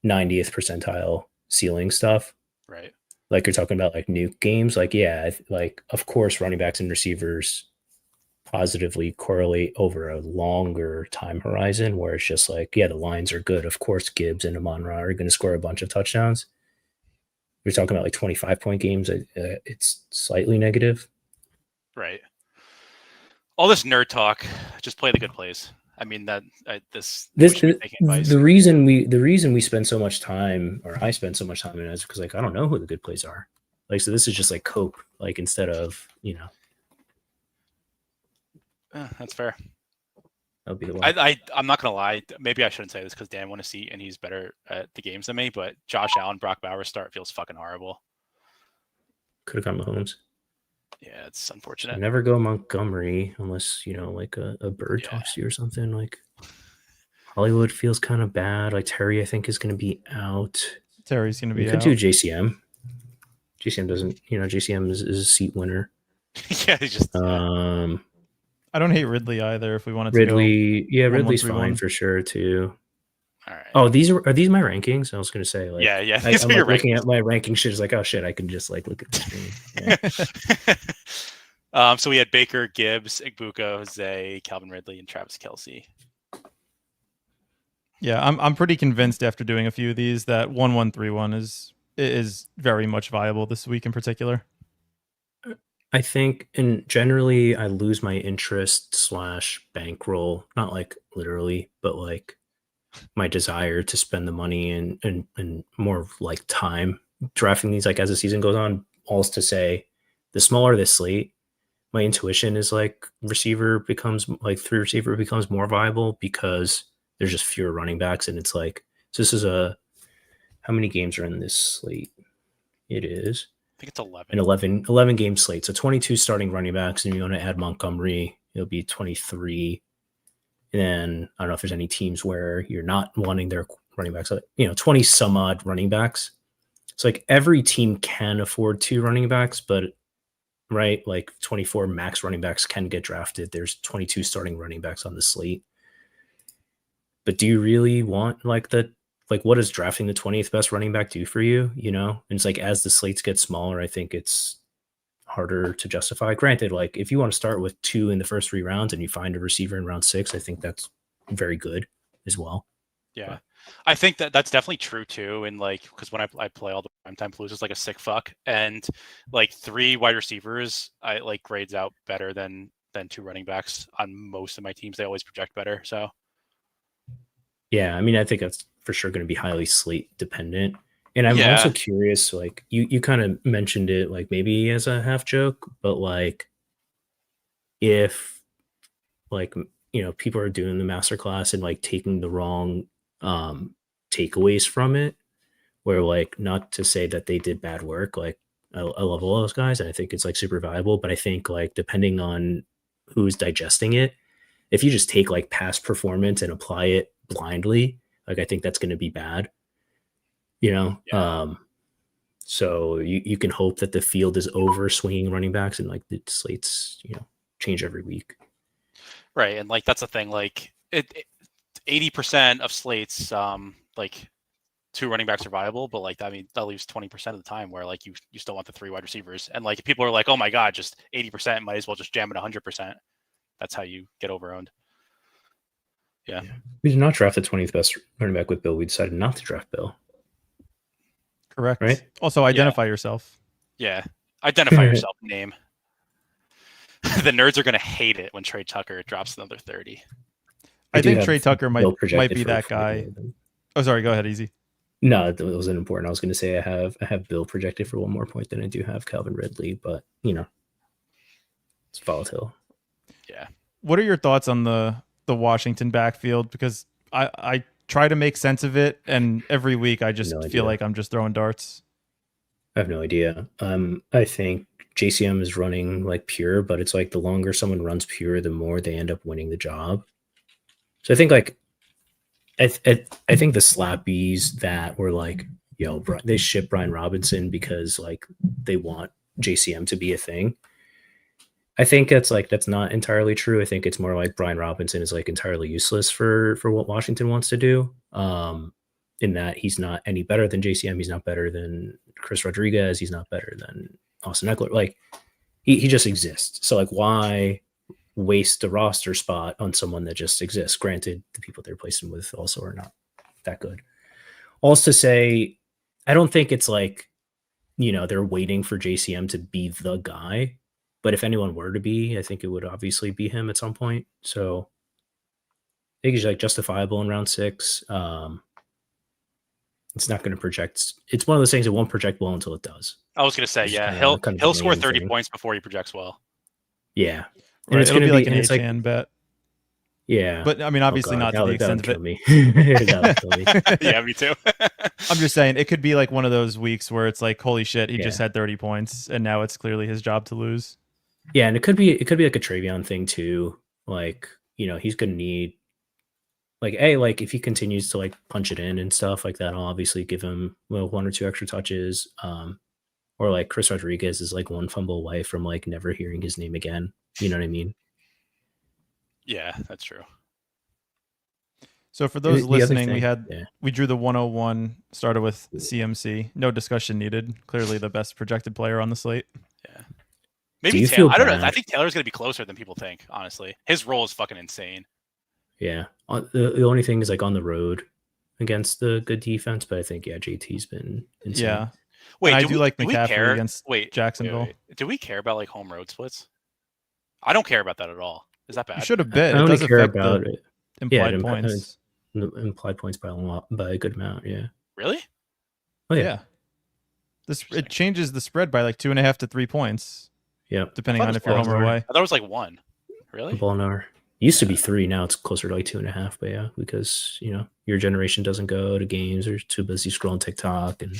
90th percentile ceiling stuff. Right. Like you're talking about like nuke games. Like, yeah, like of course running backs and receivers positively correlate over a longer time horizon where it's just like, yeah, the lines are good. Of course, Gibbs and Amon-Ra are going to score a bunch of touchdowns. We're talking about like 25-point games. It's slightly negative. Right. All this nerd talk, just play the good plays. I mean this the reason we spend so much time, or I spend so much time in it, is because like I don't know who the good plays are. Like, so this is just like cope, like instead of, you know. That's fair. That'll be the one. I'm not gonna lie. Maybe I shouldn't say this because Dan won a seat and he's better at the games than me. But Josh Allen, Brock Bowers start feels fucking horrible. Could have gone Mahomes. Yeah, it's unfortunate. So never go Montgomery unless, you know, like a bird talks to you or something. Like Hollywood feels kind of bad. Like Terry, I think, is going to be out. Terry's going to be out. Could do JCM. JCM doesn't, you know, JCM is a seat winner. Yeah, he's just. I don't hate Ridley either. If we wanted to Ridley, go yeah, Ridley's fine for sure too. All right. Oh, are these my rankings? I was going to say, like, yeah. I'm like looking at my ranking shit. Is like, oh shit, I can just like look at the screen. Yeah. So we had Baker, Gibbs, Igbuka, Jose, Calvin Ridley, and Travis Kelce. Yeah, I'm pretty convinced after doing a few of these that 1-1-3-1 is very much viable this week in particular. I think, and generally, I lose my interest / bankroll, not like literally, but like my desire to spend the money and more of like time drafting these like as the season goes on. All's to say, the smaller the slate, my intuition is like three receiver becomes more viable because there's just fewer running backs, and it's like, so this is how many games are in this slate? It is, I think it's 11. An 11 game slate. So 22 starting running backs, and you want to add Montgomery, it'll be 23. And then I don't know if there's any teams where you're not wanting their running backs, 20 some odd running backs. It's like every team can afford 2 running backs, but right, like 24 max running backs can get drafted. There's 22 starting running backs on the slate. But do you really want what does drafting the 20th best running back do for you? You know, and it's like, as the slates get smaller, I think it's harder to justify. Granted, like if you want to start with 2 in the first 3 rounds and you find a receiver in round 6, I think that's very good as well. Yeah. But I think that's definitely true too. And like, because when I play all the primetime blues, it's like a sick fuck. And like 3 wide receivers, I like grades out better than 2 running backs on most of my teams. They always project better. So yeah, I mean, I think that's for sure going to be highly slate dependent. And I'm also curious, like you kind of mentioned it, like maybe as a half joke, but like if like, you know, people are doing the masterclass and like taking the wrong takeaways from it, where like, not to say that they did bad work, like I love all those guys and I think it's like super valuable, but I think like depending on who's digesting it, if you just take like past performance and apply it blindly, like I think that's going to be bad, you know. So you can hope that the field is over swinging running backs and like the slates, you know, change every week, right? And like that's the thing, like 80% of slates like 2 running backs are viable, but like I mean that leaves 20% of the time where like you still want the 3 wide receivers, and like people are like, oh my god, just 80%, might as well just jam it 100%. That's how you get overowned. Yeah. We did not draft the 20th best running back with Bill. We decided not to draft Bill. Correct. Right. Also, identify yourself. Yeah. Identify yourself. Name. The nerds are going to hate it when Trey Tucker drops another 30. I think Trey Tucker might be that guy. Oh, sorry. Go ahead, Easy. No, it wasn't important. I was going to say I have Bill projected for 1 more point than I do have Calvin Ridley, but you know, it's volatile. Yeah. What are your thoughts on the Washington backfield? Because I try to make sense of it, and every week I just feel like I'm just throwing darts. I have no idea. I think JCM is running like pure, but it's like the longer someone runs pure, the more they end up winning the job. So I think like I think the slappies that were like, yo, they ship Brian Robinson because like they want JCM to be a thing. I think that's not entirely true. I think it's more like Brian Robinson is like entirely useless for what Washington wants to do. In that he's not any better than JCM. He's not better than Chris Rodriguez. He's not better than Austin Eckler. Like he just exists. So like, why waste a roster spot on someone that just exists? Granted, the people they're placing with also are not that good. Also to say, I don't think it's like, you know, they're waiting for JCM to be the guy. But if anyone were to be, I think it would obviously be him at some point. So think he's like justifiable in round 6. It's not going to project. It's one of those things that won't project well until it does. I was going to say, yeah, he'll score 30 points before he projects well. Yeah, and it's going to be like an 8-chan bet. Yeah, but I mean, obviously not to the extent of it. Me. That would kill me. Yeah, me too. I'm just saying it could be like one of those weeks where it's like, holy shit, he just had 30 points, and now it's clearly his job to lose. Yeah, and it could be like a Travion thing too. Like, he's going to need. Like, like if he continues to like punch it in and stuff like that, I'll obviously give him 1 or 2 extra touches. Or like Chris Rodriguez is like 1 fumble away from like never hearing his name again. You know what I mean? Yeah, that's true. So for those listening, we drew the 101, started with CMC. No discussion needed. Clearly the best projected player on the slate. Yeah. Maybe Taylor. I don't know. I think Taylor's going to be closer than people think, honestly. His role is fucking insane. Yeah. The only thing is like on the road against the good defense, but I think JT's been insane. Yeah. Wait, I do like McCaffrey against Jacksonville. Do we care about like home road splits? I don't care about that at all. Is that bad? You should have bet. I only care about it. Implied points. Implied points by a good amount. Yeah. Really? Oh yeah. It changes the spread by like 2.5 to 3 points. Yeah. Depending on if you're home or away. I thought it was like 1. Really? Ball an hour. Used to be 3, now it's closer to like 2.5. But yeah, because your generation doesn't go to games or too busy scrolling TikTok and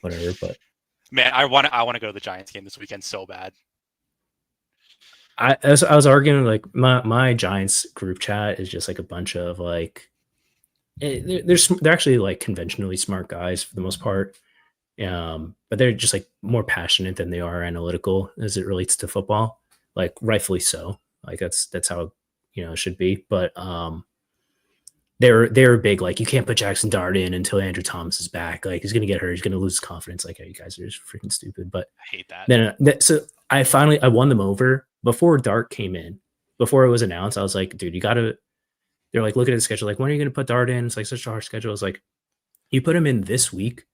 whatever. But man, I want to go to the Giants game this weekend so bad. I was arguing like my Giants group chat is just like a bunch of like they're actually like conventionally smart guys for the most part, but they're just like more passionate than they are analytical as it relates to football. Like rightfully so. Like that's how it should be. But they're big like you can't put Jackson Dart in until Andrew Thomas is back. Like he's gonna get hurt. He's gonna lose his confidence. Like you guys are just freaking stupid. But I hate that. Then so I won them over before Dart came in. Before it was announced, I was like, dude, you gotta. They're like, look at the schedule. Like, when are you gonna put Dart in? It's like such a hard schedule. It's like, you put him in this week.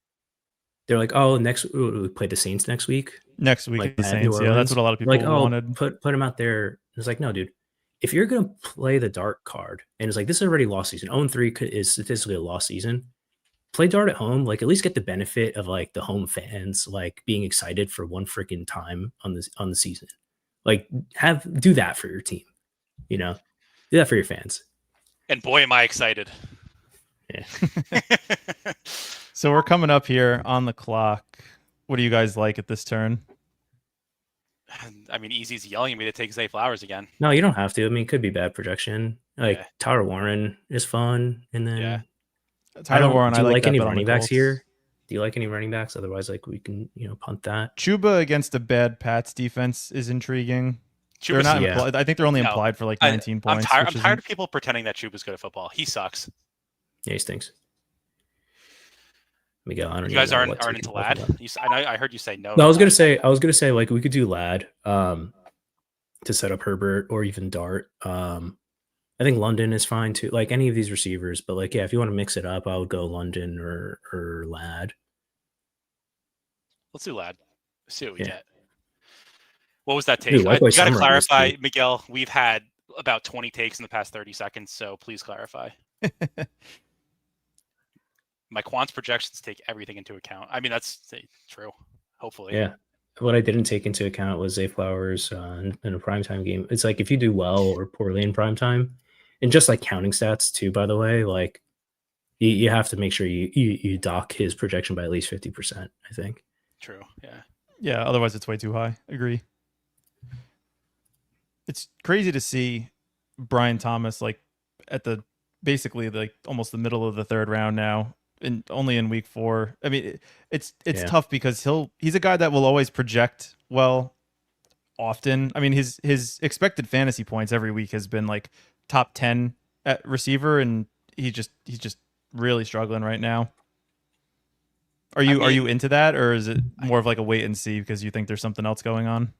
They're like, oh, we play the Saints next week. Next week, like the Saints. Yeah, that's what a lot of people wanted. Put him out there. It's like, no, dude. If you're gonna play the Dart card, and it's like this is already lost season. 0-3 is statistically a lost season. Play Dart at home. Like at least get the benefit of like the home fans like being excited for one freaking time on the season. Like do that for your team. Do that for your fans. And boy, am I excited. Yeah. So we're coming up here on the clock. What do you guys like at this turn? I mean, Easy's yelling at me to take Zay Flowers again. No, you don't have to. I mean, it could be bad projection. Like Tyler Warren is fun, and then Tyler Warren. Do you like any running backs here? Do you like any running backs? Otherwise, like we can punt that. Chuba against a bad Pats defense is intriguing. They're not implied. I think they're only implied for like 19 points. I'm tired of people pretending that Chuba's good at football. He sucks. Yeah, he stinks. Miguel, I don't. You guys aren't into Lad. I heard you say no. No, I was gonna say like we could do Lad to set up Herbert or even Dart. I think London is fine too. Like any of these receivers, but like if you want to mix it up, I would go London or Lad. Let's do Lad. Let's see what we get. What was that take? Dude, you got to clarify, Miguel. We've had about 20 takes in the past 30 seconds, so please clarify. My quants projections take everything into account. I mean, that's true. Hopefully. Yeah. What I didn't take into account was Zay Flowers in a primetime game. It's like if you do well or poorly in primetime, and just like counting stats too, by the way, like you have to make sure you dock his projection by at least 50%, I think. True. Yeah. Yeah. Otherwise it's way too high. Agree. It's crazy to see Brian Thomas like at basically like almost the middle of the third round now. Only in week 4. I mean, it's tough because he's a guy that will always project well often. I mean, his expected fantasy points every week has been like top 10 at receiver, and he's just really struggling right now. Are you into that, or is it more of like a wait and see because you think there's something else going on?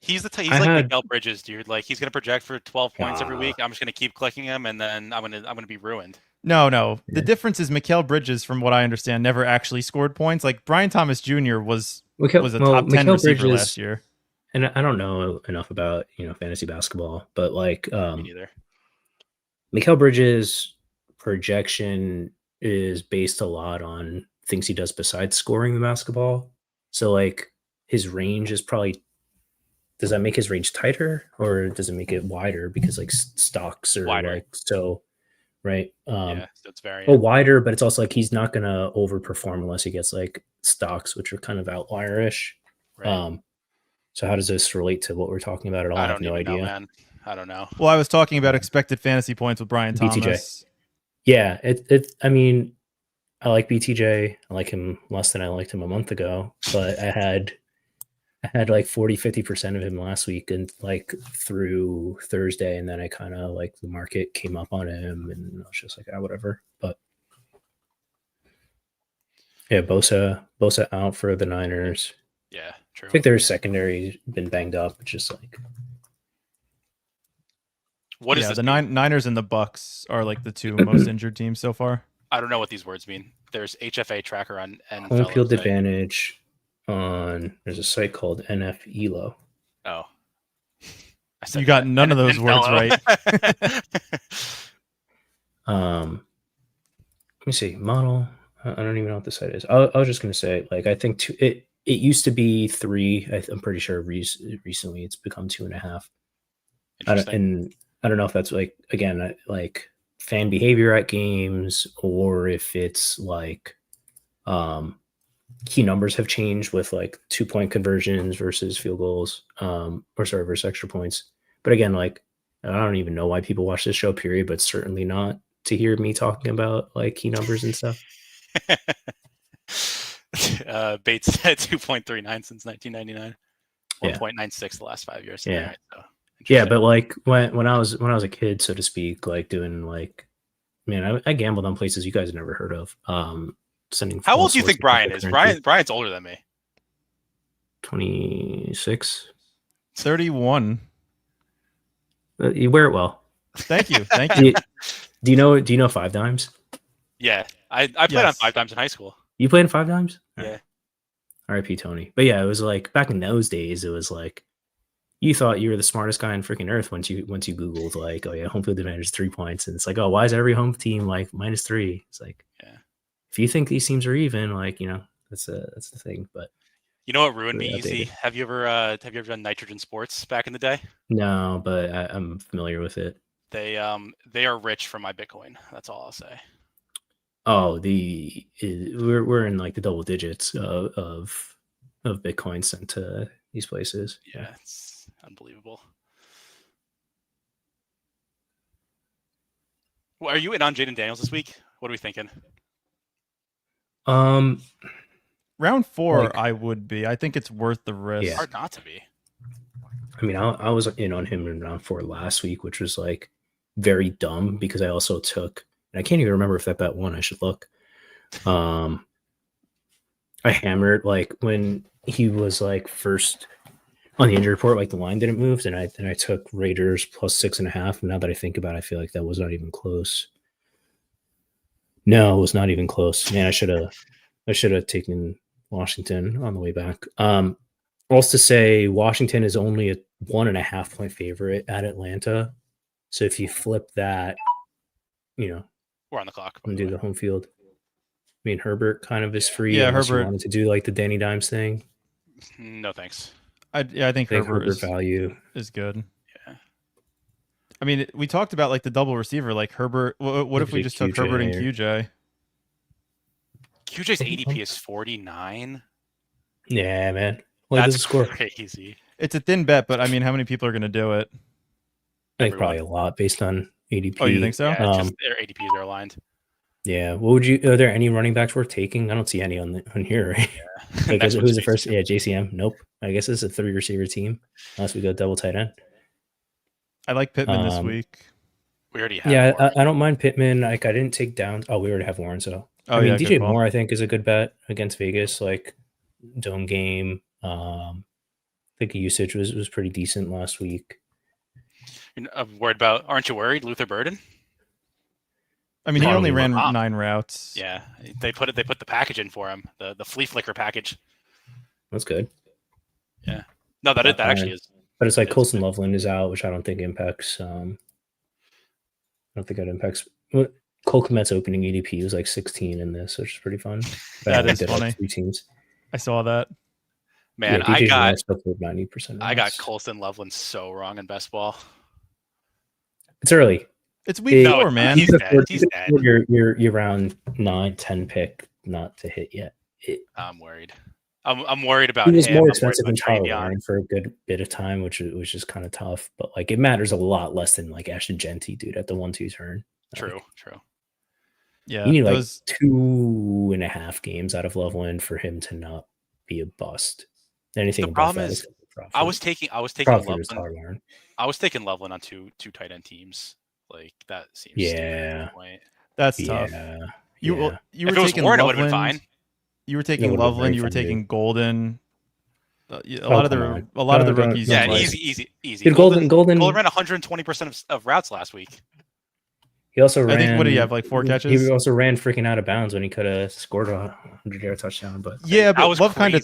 He's like Miguel Bridges, dude. Like he's gonna project for 12 points every week. I'm just gonna keep clicking him, and then I'm gonna be ruined. No. Yeah. The difference is Mikal Bridges, from what I understand, never actually scored points. Like Brian Thomas Jr. was a top 10 receiver last year. And I don't know enough about fantasy basketball, but like me neither. Mikal Bridges' projection is based a lot on things he does besides scoring the basketball. So like his range is probably, does that make his range tighter or does it make it wider? Because like stocks are Wider. like so, right? Yeah, so it's very wider, but it's also like he's not gonna overperform unless he gets like stocks, which are kind of outlierish. right. So how does this relate to what we're talking about at all? I I have don't no even idea. know, man. I don't know. Well, I was talking about expected fantasy points with Brian BTJ. Thomas. Yeah, I mean, I like BTJ. I like him less than I liked him a month ago, but I had like 40-50% of him last week and like through Thursday, and then I kind of like the market came up on him and I was just like, whatever. But yeah, Bosa out for the Niners. Yeah, true. I think their secondary been banged up. It's just like, what is this? The Niners and the Bucks are like the two most injured teams so far. I don't know what these words mean. There's HFA tracker on home field advantage on. There's a site called NFELO. Oh, you got none of those words right. Let me see. Model. I don't even know what the site is. I was just gonna say, like, I think it used to be 3. I'm pretty sure recently it's become 2.5. And I don't know if that's like, again, like fan behavior at games or if it's like key numbers have changed with like 2-point conversions versus field goals, versus extra points. But again, like, I don't even know why people watch this show, period, but certainly not to hear me talking about like key numbers and stuff. Bates said 2.39 since 1999. 1.96 the last 5 years. Yeah. Right, so yeah, but like when I was a kid, so to speak, like doing like, man, I gambled on places you guys never heard of. Sending. How old do you think Brian is? Brian's older than me. 26. 31. You wear it well. Thank you. Thank you. Do you know 5 dimes? Yeah, I played on 5 dimes in high school. You played 5 dimes? Yeah. R.I.P. Tony. But yeah, it was like back in those days. It was like you thought you were the smartest guy on freaking earth once you Googled like, oh yeah, home field advantage is 3 points, and it's like, oh, why is every home team like -3? It's like, yeah, if you think these teams are even, like, you know, that's the thing. But you know what ruined me easy? Have you ever done Nitrogen Sports back in the day? No, but I'm familiar with it. They are rich for my Bitcoin. That's all I'll say. Oh, we're in like the double digits of Bitcoin sent to these places. Yeah, it's unbelievable. Well, are you in on Jaden Daniels this week? What are we thinking? Round 4, I would be. I think it's worth the risk. It's hard not to be. I mean, I was in on him in round 4 last week, which was like very dumb because I also took, and I can't even remember if that bet won. I should look. I hammered like when he was like first on the injury report, like the line didn't move, and I took Raiders plus 6.5. And now that I think about it, I feel like that was not even close. No, it was not even close. Man, I should have taken Washington on the way back. Also to say Washington is only a 1.5 point favorite at Atlanta. So if you flip that, you know, we're on the clock. And do the home field. I mean, Herbert kind of is free. Yeah, unless Herbert you wanted to do like the Danny Dimes thing. No thanks. I think Herbert value is good. Yeah. I mean, we talked about like the double receiver, like Herbert. What if we just took Herbert and QJ? QJ's ADP is 49. Yeah, man. Well, that's score crazy. It's a thin bet, but I mean, how many people are going to do it? I think probably a lot based on ADP. Oh, you think so? Yeah, just their ADPs are aligned. Yeah. What would you? Are there any running backs worth taking? I don't see any on here. Right? Yeah. Who's the first? Yeah, JCM. Nope. I guess it's a 3 receiver team unless we go double tight end. I like Pittman this week. We already have. Yeah, I don't mind Pittman. Like I didn't take down. Oh, we already have Warren. So I mean, DJ Moore I think is a good bet against Vegas. Like dome game. I think usage was pretty decent last week. I'm worried about. Aren't you worried, Luther Burden? I mean, he only ran 9 routes. Yeah, they put the package in for him, the flea flicker package. That's good. Yeah, no, that actually is. But it's like Colson Loveland is out, which I don't think impacts don't think that impacts. Cole Kmet's opening ADP was like 16 in this, which is pretty fun. That is funny. Like 3 teams. I saw that. Man, I got 90%. I got Colston Loveland so wrong in best ball. It's early. It's week 4, man. He's dead. He's dead. You're round 9-10 pick, not to hit yet. I'm worried. I'm worried about him. He was more I'm expensive than Tyler for a good bit of time, which was just kind of tough. But like, it matters a lot less than like Ashton Genty, dude, at the 1-2 turn. True. Yeah, you need like 2.5 games out of Loveland for him to not be a bust. Anything the problem is, I was taking Loveland. I was taking Loveland on two tight end teams. Like that seems that's tough. You were taking Warren, Loveland. It would have been fine. You were taking Loveland. You were taking Golden. A lot of the rookies. Yeah, easy. Dude, Golden ran 120% of routes last week. He also ran. I think, what did he have, like 4 catches? He also ran freaking out of bounds when he could have scored a 100-yard touchdown. But yeah, but Love kind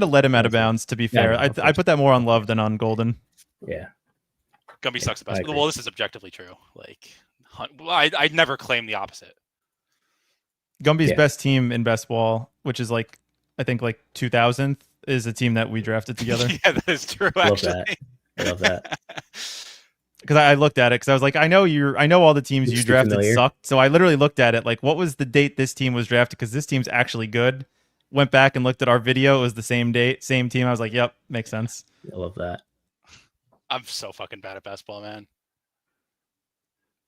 of let him out of bounds. To be fair, I put that more on Love than on Golden. Yeah, Gumby sucks the best. Well, this is objectively true. Like, I'd never claim the opposite. Gumby's best team in best ball, which is like I think like 2000th, is a team that we drafted together. Yeah, that is true. Love that. Because I looked at it because I was like, I know all the teams you drafted sucked. So I literally looked at it like, what was the date this team was drafted? Because this team's actually good. Went back and looked at our video. It was the same date, same team. I was like, yep, makes sense. I love that. I'm so fucking bad at basketball, man.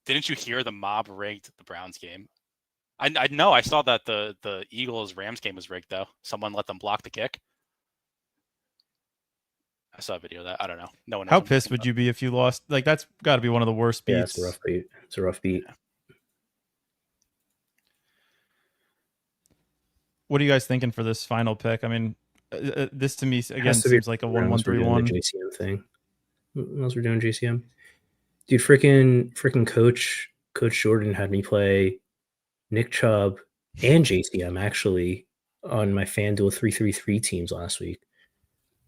Didn't you hear the mob rigged the Browns game? I know. I saw that the Eagles-Rams game was rigged, though. Someone let them block the kick. I saw a video of that. I don't know. No one knows. How pissed would you be if you lost? Like, that's got to be one of the worst beats. Yeah, it's a rough beat. What are you guys thinking for this final pick? I mean, this to me again seems like a 1-1-3-1 JCM thing. What else we're doing JCM? Dude, freaking Coach Jordan had me play Nick Chubb and JCM actually on my FanDuel 3-3-3 teams last week.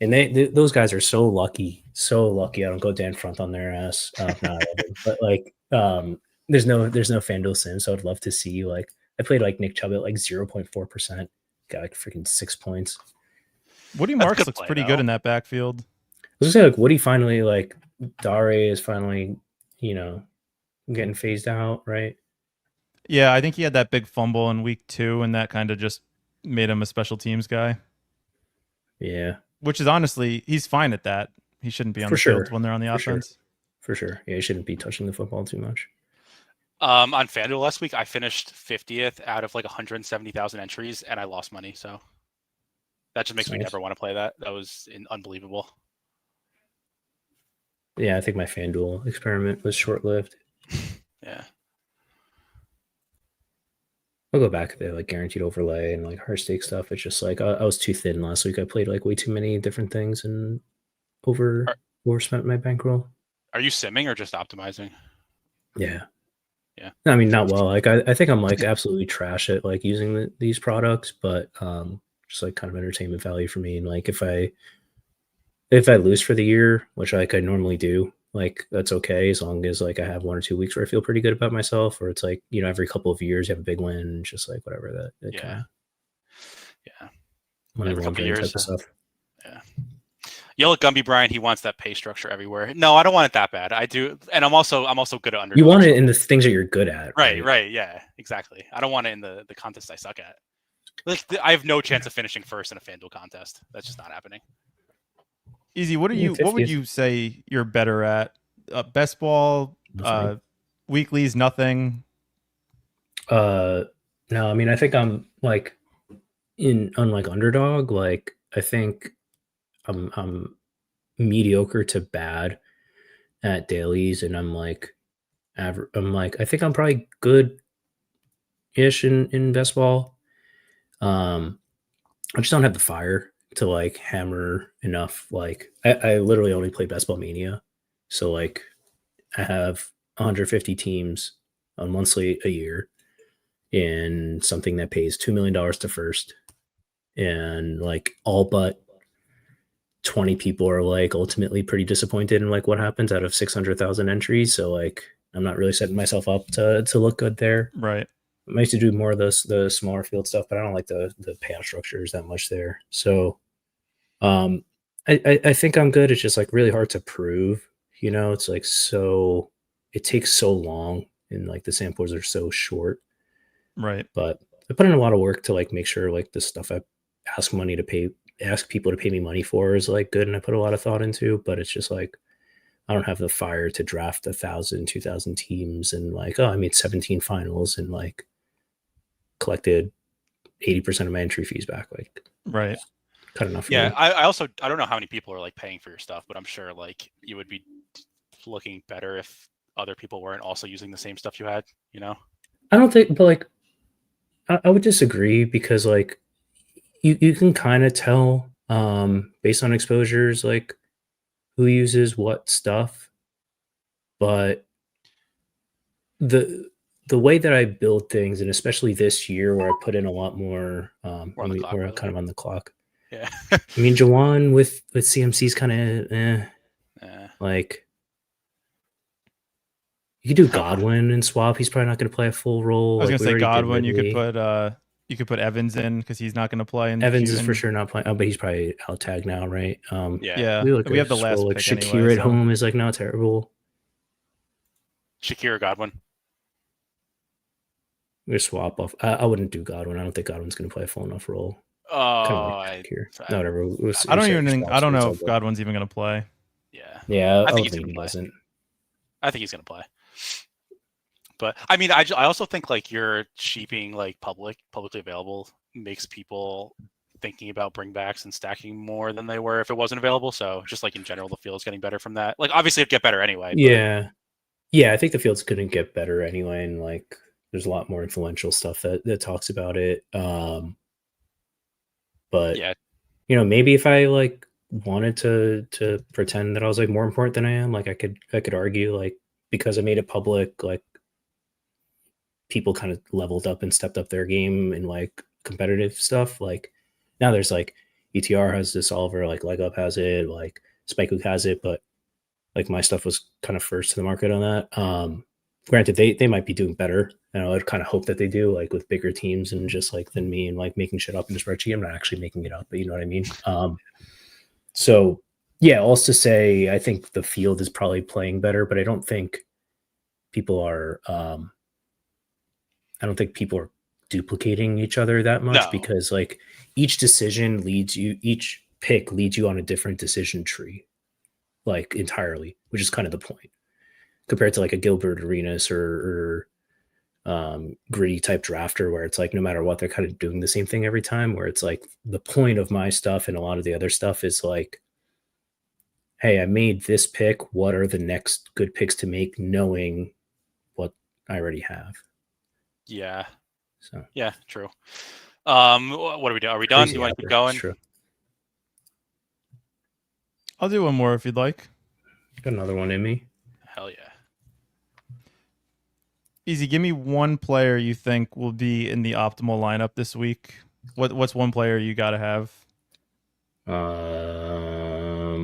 And those guys are so lucky. I don't go Dan front on their ass. But like, there's no FanDuel sim, so I'd love to see like I played like Nick Chubb at like 0.4%, got like freaking 6 points. Woody Marks looks pretty good in that backfield. I was gonna say like Woody finally like Dare is finally getting phased out, right? Yeah, I think he had that big fumble in week 2, and that kind of just made him a special teams guy. Yeah. Which is honestly, he's fine at that. He shouldn't be on the field when they're on the offense. For sure. Yeah, he shouldn't be touching the football too much. On FanDuel last week, I finished 50th out of like 170,000 entries, and I lost money. So that just makes me never want to play that. That was unbelievable. Yeah, I think my FanDuel experiment was short-lived. Yeah. I'll go back to the like guaranteed overlay and like hard stake stuff. It's just like I was too thin last week. I played like way too many different things and overspent my bankroll. Are you simming or just optimizing? Yeah. Yeah. I mean, not well. Like I think I'm like absolutely trash at like using these products, but just like kind of entertainment value for me. And like if I lose for the year, which like I normally do, like that's okay as long as like I have 1 or 2 weeks where I feel pretty good about myself, or it's like every couple of years you have a big win, and just like whatever that yeah every couple of years type of stuff. Yeah. Yell at Gumby Brian. He wants that pay structure everywhere. No, I don't want it that bad. I do, and I'm also good at under. You want it in the things that you're good at, right? Yeah, exactly. I don't want it in the contest I suck at. Like I have no chance of finishing first in a FanDuel contest. That's just not happening. Easy. What would you say you're better at? Best ball, weeklies, nothing. No, I mean I think I'm like unlike underdog. Like I think I'm mediocre to bad at dailies, and I'm like I think I'm probably good-ish in best ball. I just don't have the fire to like hammer enough. Like I literally only play Best Ball Mania, so like I have 150 teams on one slate a year in something that pays $2 million to first, and like all but 20 people are like ultimately pretty disappointed in like what happens out of 600,000 entries. So like I'm not really setting myself up to look good there. Right. I used to do more of the smaller field stuff, but I don't like the payout structures that much there. So I think I'm good. It's just like really hard to prove. It's like it takes so long, and like the samples are so short. Right. But I put in a lot of work to like make sure like the stuff I ask people to pay me money for is like good, and I put a lot of thought into. But it's just like I don't have the fire to draft 1,000, 2,000 teams, and like, I made 17 finals and like collected 80% of my entry fees back. Like, right. Cut enough. For yeah, me. I don't know how many people are like paying for your stuff, but I'm sure like you would be looking better if other people weren't also using the same stuff you had. I don't think, but like, I would disagree because like you can kind of tell based on exposures like who uses what stuff, but the way that I build things, and especially this year where I put in a lot more, we're kind of on the clock. Yeah. I mean, Jawan with CMC's kind of like you could do Godwin and swap. He's probably not going to play a full role. I was gonna say Godwin. You could put Evans in because he's not going to play. Evans is for sure not playing. Oh, but he's probably out tagged now, right? Yeah. We have the last like pick Shakir anyway, at home is like not terrible. Shakir or Godwin? We're swap off. I wouldn't do Godwin. I don't think Godwin's going to play a full enough role. Oh, whatever. I don't know if Godwin's even going to play. Yeah. I think he doesn't. I think he's going to play. But I mean, I also think like you're sheeping like publicly available makes people thinking about bringbacks and stacking more than they were if it wasn't available. So just like in general, the field's getting better from that. Like obviously it'd get better anyway. Yeah. I think the field's going to get better anyway, and like there's a lot more influential stuff that talks about it. But yeah, maybe if I like wanted to pretend that I was like more important than I am, like I could argue like because I made it public, like people kind of leveled up and stepped up their game in like competitive stuff. Like now there's like ETR has this solver, like Leg Up has it, like Spikehook has it, but like my stuff was kind of first to the market on that. Granted, they might be doing better, and I would kind of hope that they do, like with bigger teams and just like than me and like making shit up in the spreadsheet. I'm not actually making it up, but you know what I mean. So yeah, also to say, I think the field is probably playing better, but I don't think people are. I don't think people are duplicating each other that much because like each pick leads you on a different decision tree, like entirely, which is kind of the point. Compared to like a Gilbert Arenas or gritty type drafter where it's like no matter what they're kind of doing the same thing every time, where it's like the point of my stuff and a lot of the other stuff is like, hey, I made this pick, what are the next good picks to make knowing what I already have. Yeah. So yeah, true. What do we do? Are we done? Do you want to keep going? True. I'll do one more if you'd like. Got another one in me. Hell yeah. Easy, give me one player you think will be in the optimal lineup this week. What's one player you got to have?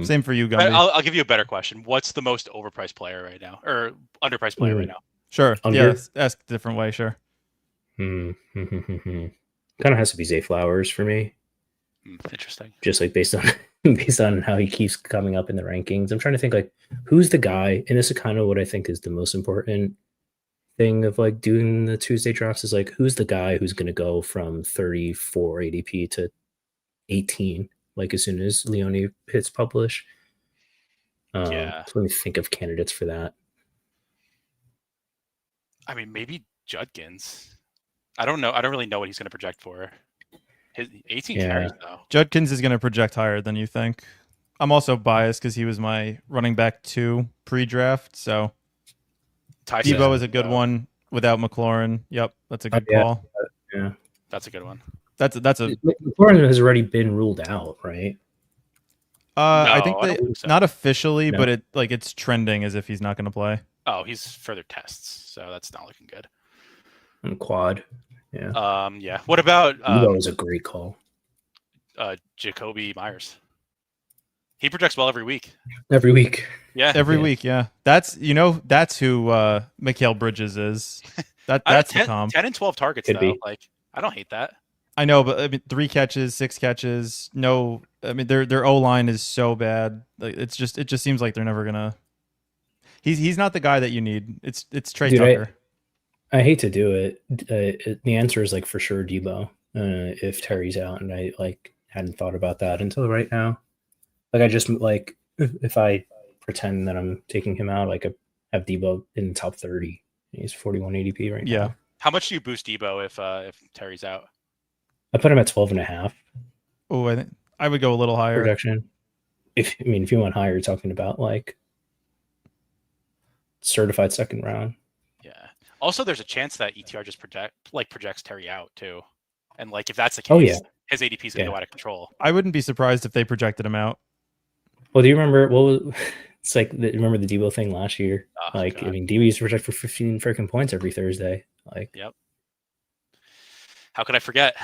Same for you, Gumby. I'll give you a better question. What's the most overpriced player right now, or underpriced player right now? Sure. Yeah, ask a different way. Sure. Kind of has to be Zay Flowers for me. Interesting. Just like based on how he keeps coming up in the rankings. I'm trying to think like who's the guy, and this is kind of what I think is the most important thing of like doing the Tuesday drafts is like who's the guy who's going to go from 34 ADP to 18 like as soon as Leone hits publish. So let me think of candidates for that. I mean, maybe Judkins. I don't know. I don't really know what he's going to project for. His 18 carries though. Judkins is going to project higher than you think. I'm also biased because he was my running back 2 pre-draft. So Debo is a good one without McLaurin. Yep, that's a good call. Yeah, that's a good one. That's a McLaurin has already been ruled out, right? I think so. Not officially, but it's trending as if he's not going to play. Oh, he's further tests, so that's not looking good. And quad, yeah. Yeah. What about? Debo was a great call. Jacoby Myers. He projects well every week. Every week. Yeah. Every week, yeah. That's who Mikhail Bridges is. That's the comp. 10 and 12 targets Could though. be. Like, I don't hate that. I know, but I mean 3 catches, 6 catches. No, I mean their O-line is so bad. Like it just seems like they're never gonna. He's not the guy that you need. It's Trey Tucker. I hate to do it. The answer is like for sure Debo. If Terry's out, and I like hadn't thought about that until right now. Like I just like if I pretend that I'm taking him out, like I have Debo in the top 30. He's 41 ADP right Yeah. now. How much do you boost Debo if Terry's out? I put him at 12.5. Oh, I think I would go a little higher. Projection. If you want higher, you're talking about like certified second round. Yeah. Also, there's a chance that ETR just projects Terry out too, and like if that's the case, his ADP is gonna go out of control. I wouldn't be surprised if they projected him out. Well, do you remember what was? It's like remember the Debo thing last year? Oh, like God. I mean, Debo used to project for 15 freaking points every Thursday. Like, yep. How could I forget?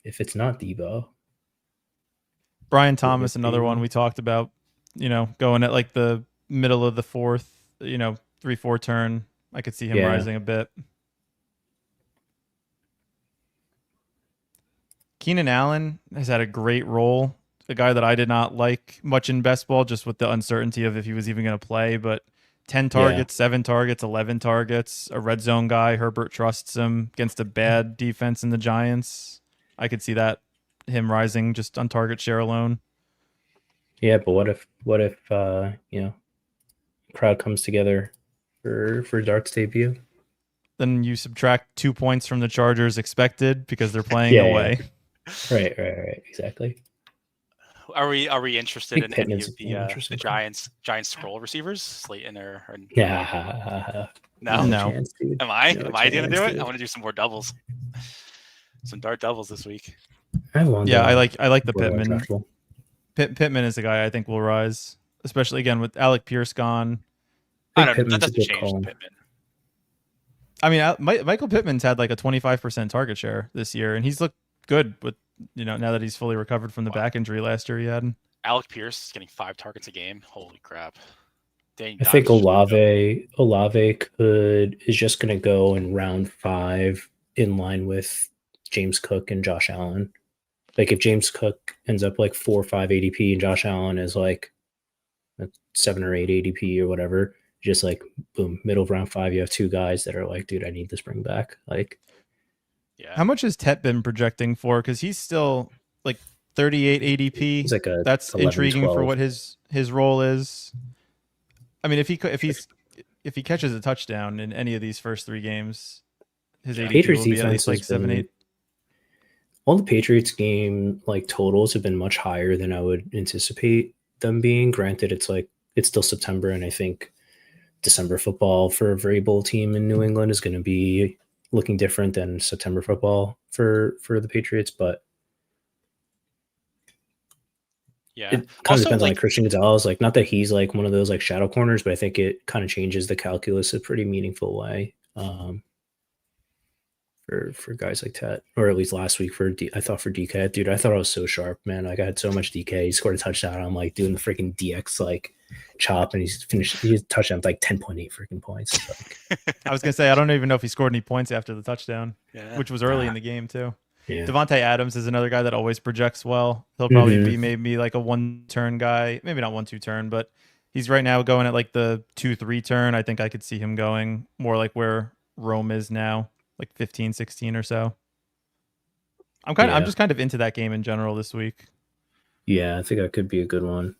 If it's not Debo, Brian Thomas, another one we talked about. Going at like the middle of the 4th, 3-4 turn. I could see him rising a bit. Keenan Allen has had a great role. A guy that I did not like much in best ball, just with the uncertainty of if he was even going to play. But 10 targets, 7 targets, 11 targets, a red zone guy. Herbert trusts him against a bad defense in the Giants. I could see him rising just on target share alone. Yeah, but what if crowd comes together for Dart's debut? Then you subtract 2 points from the Chargers expected because they're playing away. Right, exactly. Are we interested in any of the Giants scroll receivers, Slayton or yeah? No. Chance, dude. Am I No going to do it? dude. I want to do some more doubles, some Dart doubles this week. I like the Pittman. Pittman is the guy I think will rise, especially again with Alec Pierce gone. I don't know. That doesn't change Pittman. I mean, Michael Pittman's had like a 25% target share this year, and he's looked good with now that he's fully recovered from the back injury last year he had. Alec Pierce is getting 5 targets a game. Holy crap! I think Olave is just going to go in round 5 in line with James Cook and Josh Allen. Like if James Cook ends up like 4 or 5 ADP and Josh Allen is like 7 or 8 ADP or whatever, just like boom, middle of round 5, you have 2 guys that are like, dude, I need this bring back. Like, yeah. How much has Tet been projecting for? Because he's still like 38 ADP. He's like that's 11, intriguing 12. for what his role is. I mean, if he catches a touchdown in any of these first 3 games, his ADP Patriots will be at least like 7, 8. All the Patriots game like totals have been much higher than I would anticipate them being. Granted, it's still September, and I think December football for a Vrabel team in New England is going to be looking different than September football for the Patriots. But yeah, it kind of depends on like Christian Gonzalez. Like, not that he's like one of those like shadow corners, but I think it kind of changes the calculus in a pretty meaningful way. For guys like that, or at least last week I thought for DK, dude, I thought I was so sharp, man. Like I had so much DK. He scored a touchdown. I'm like doing the freaking DX like chop, and he's touchdown with like 10.8 freaking points. Like, I was gonna say I don't even know if he scored any points after the touchdown, which was early in the game too. Yeah. Devontae Adams is another guy that always projects well. He'll probably be maybe like a 1-turn guy, maybe not 1-2 turn, but he's right now going at like the 2-3 turn. I think I could see him going more like where Rome is now, like 15, 16 or so. I'm just kind of into that game in general this week. Yeah, I think that could be a good one.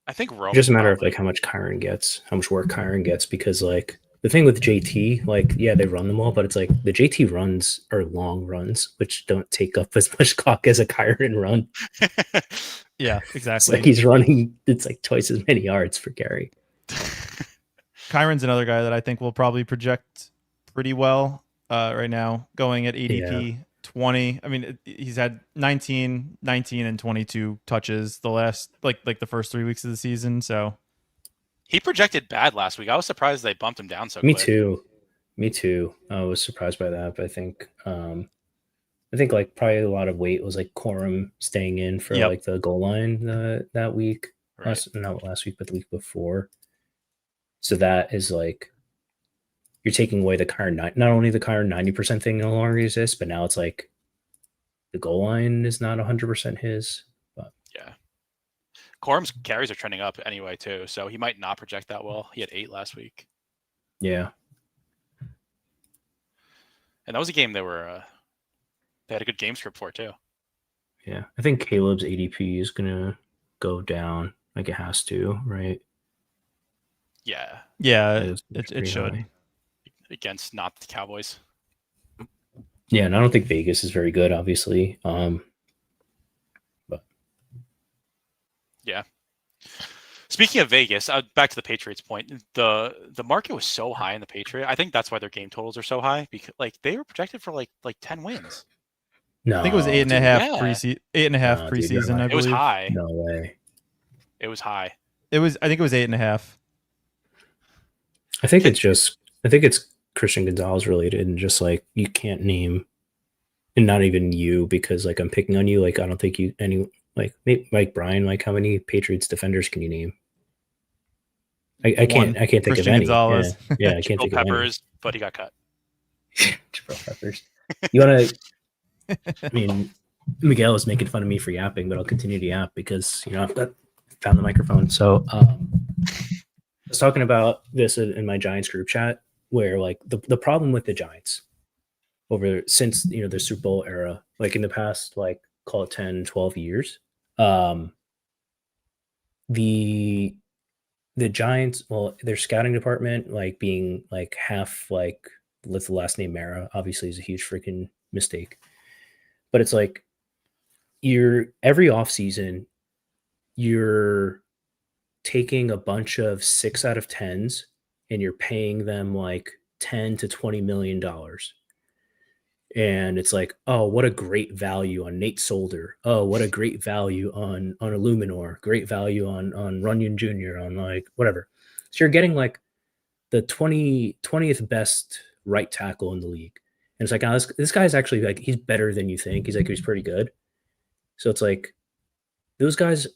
I think Rome. It's just a matter of like how much Kyron gets, how much work Kyron gets, because like the thing with JT, like, yeah, they run them all, but it's like the JT runs are long runs, which don't take up as much clock as a Kyron run. Yeah, exactly. It's like he's running, it's like twice as many yards for Gary. Kyron's another guy that I think will probably project pretty well right now, going at ADP 20. I mean, he's had 19, and 22 touches the last, like the first 3 weeks of the season, so. He projected bad last week. I was surprised they bumped him down so Me quick. too. I was surprised by that, but I think I think like probably a lot of weight was like Quorum staying in for like the goal line that week. Right. Not last week, but the week before. So that is like you're taking away the Kyron not only the Kyron 90% thing no longer exists, but now it's like the goal line is not 100% his. But yeah. Quorum's carries are trending up anyway too, so he might not project that well. He had 8 last week. Yeah. And that was a game they had a good game script for too. Yeah. I think Caleb's ADP is gonna go down like it has to, right? Yeah. Yeah, it should. High. Against not the Cowboys. Yeah, and I don't think Vegas is very good, obviously. But yeah. Speaking of Vegas, back to the Patriots point, the market was so high in the Patriot. I think that's why their game totals are so high, because like they were projected for like 10 wins. No, I think it was 8.5 preseason. 8.5 preseason. I believe it was high. No way. It was high. I think it was 8.5. I think it's Christian Gonzalez related, and just like you can't name, and not even you, because like I'm picking on you. Like I don't think you maybe like Brian. Like how many Patriots defenders can you name? I can't think Christian of any. Gonzalez. Yeah, I can't think Peppers, of any. but he got cut. Jabril Peppers. You want to? I mean, Miguel is making fun of me for yapping, but I'll continue to yap because I've found the microphone. So I was talking about this in my Giants group chat, where like the problem with the Giants since the Super Bowl era, like in the past, like call it 10, 12 years, the Giants, well, their scouting department, like being like half like with the last name Mara, obviously is a huge freaking mistake. But it's like every offseason, you're taking a bunch of 6 out of 10s and you're paying them like $10 to $20 million. And it's like, oh, what a great value on Nate Solder. Oh, what a great value on Illuminor. Great value on Runyon Jr., on like whatever. So you're getting like the 20th best right tackle in the league. And it's like, oh, this guy's actually like, he's better than you think. He's pretty good. So it's like those guys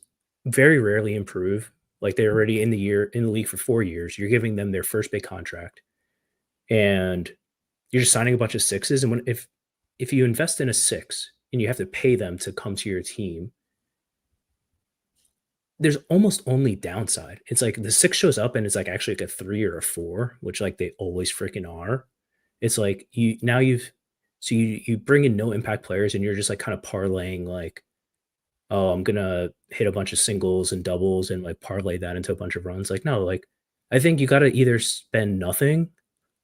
very rarely improve. Like they're already in the league for 4 years. You're giving them their first big contract, and you're just signing a bunch of 6s. And if you invest in a 6 and you have to pay them to come to your team, there's almost only downside. It's like the 6 shows up and it's like actually like a 3 or a 4, which like they always freaking are. It's like you bring in no impact players and you're just like kind of parlaying like, oh, I'm gonna hit a bunch of singles and doubles and like parlay that into a bunch of runs. Like, no, like I think you got to either spend nothing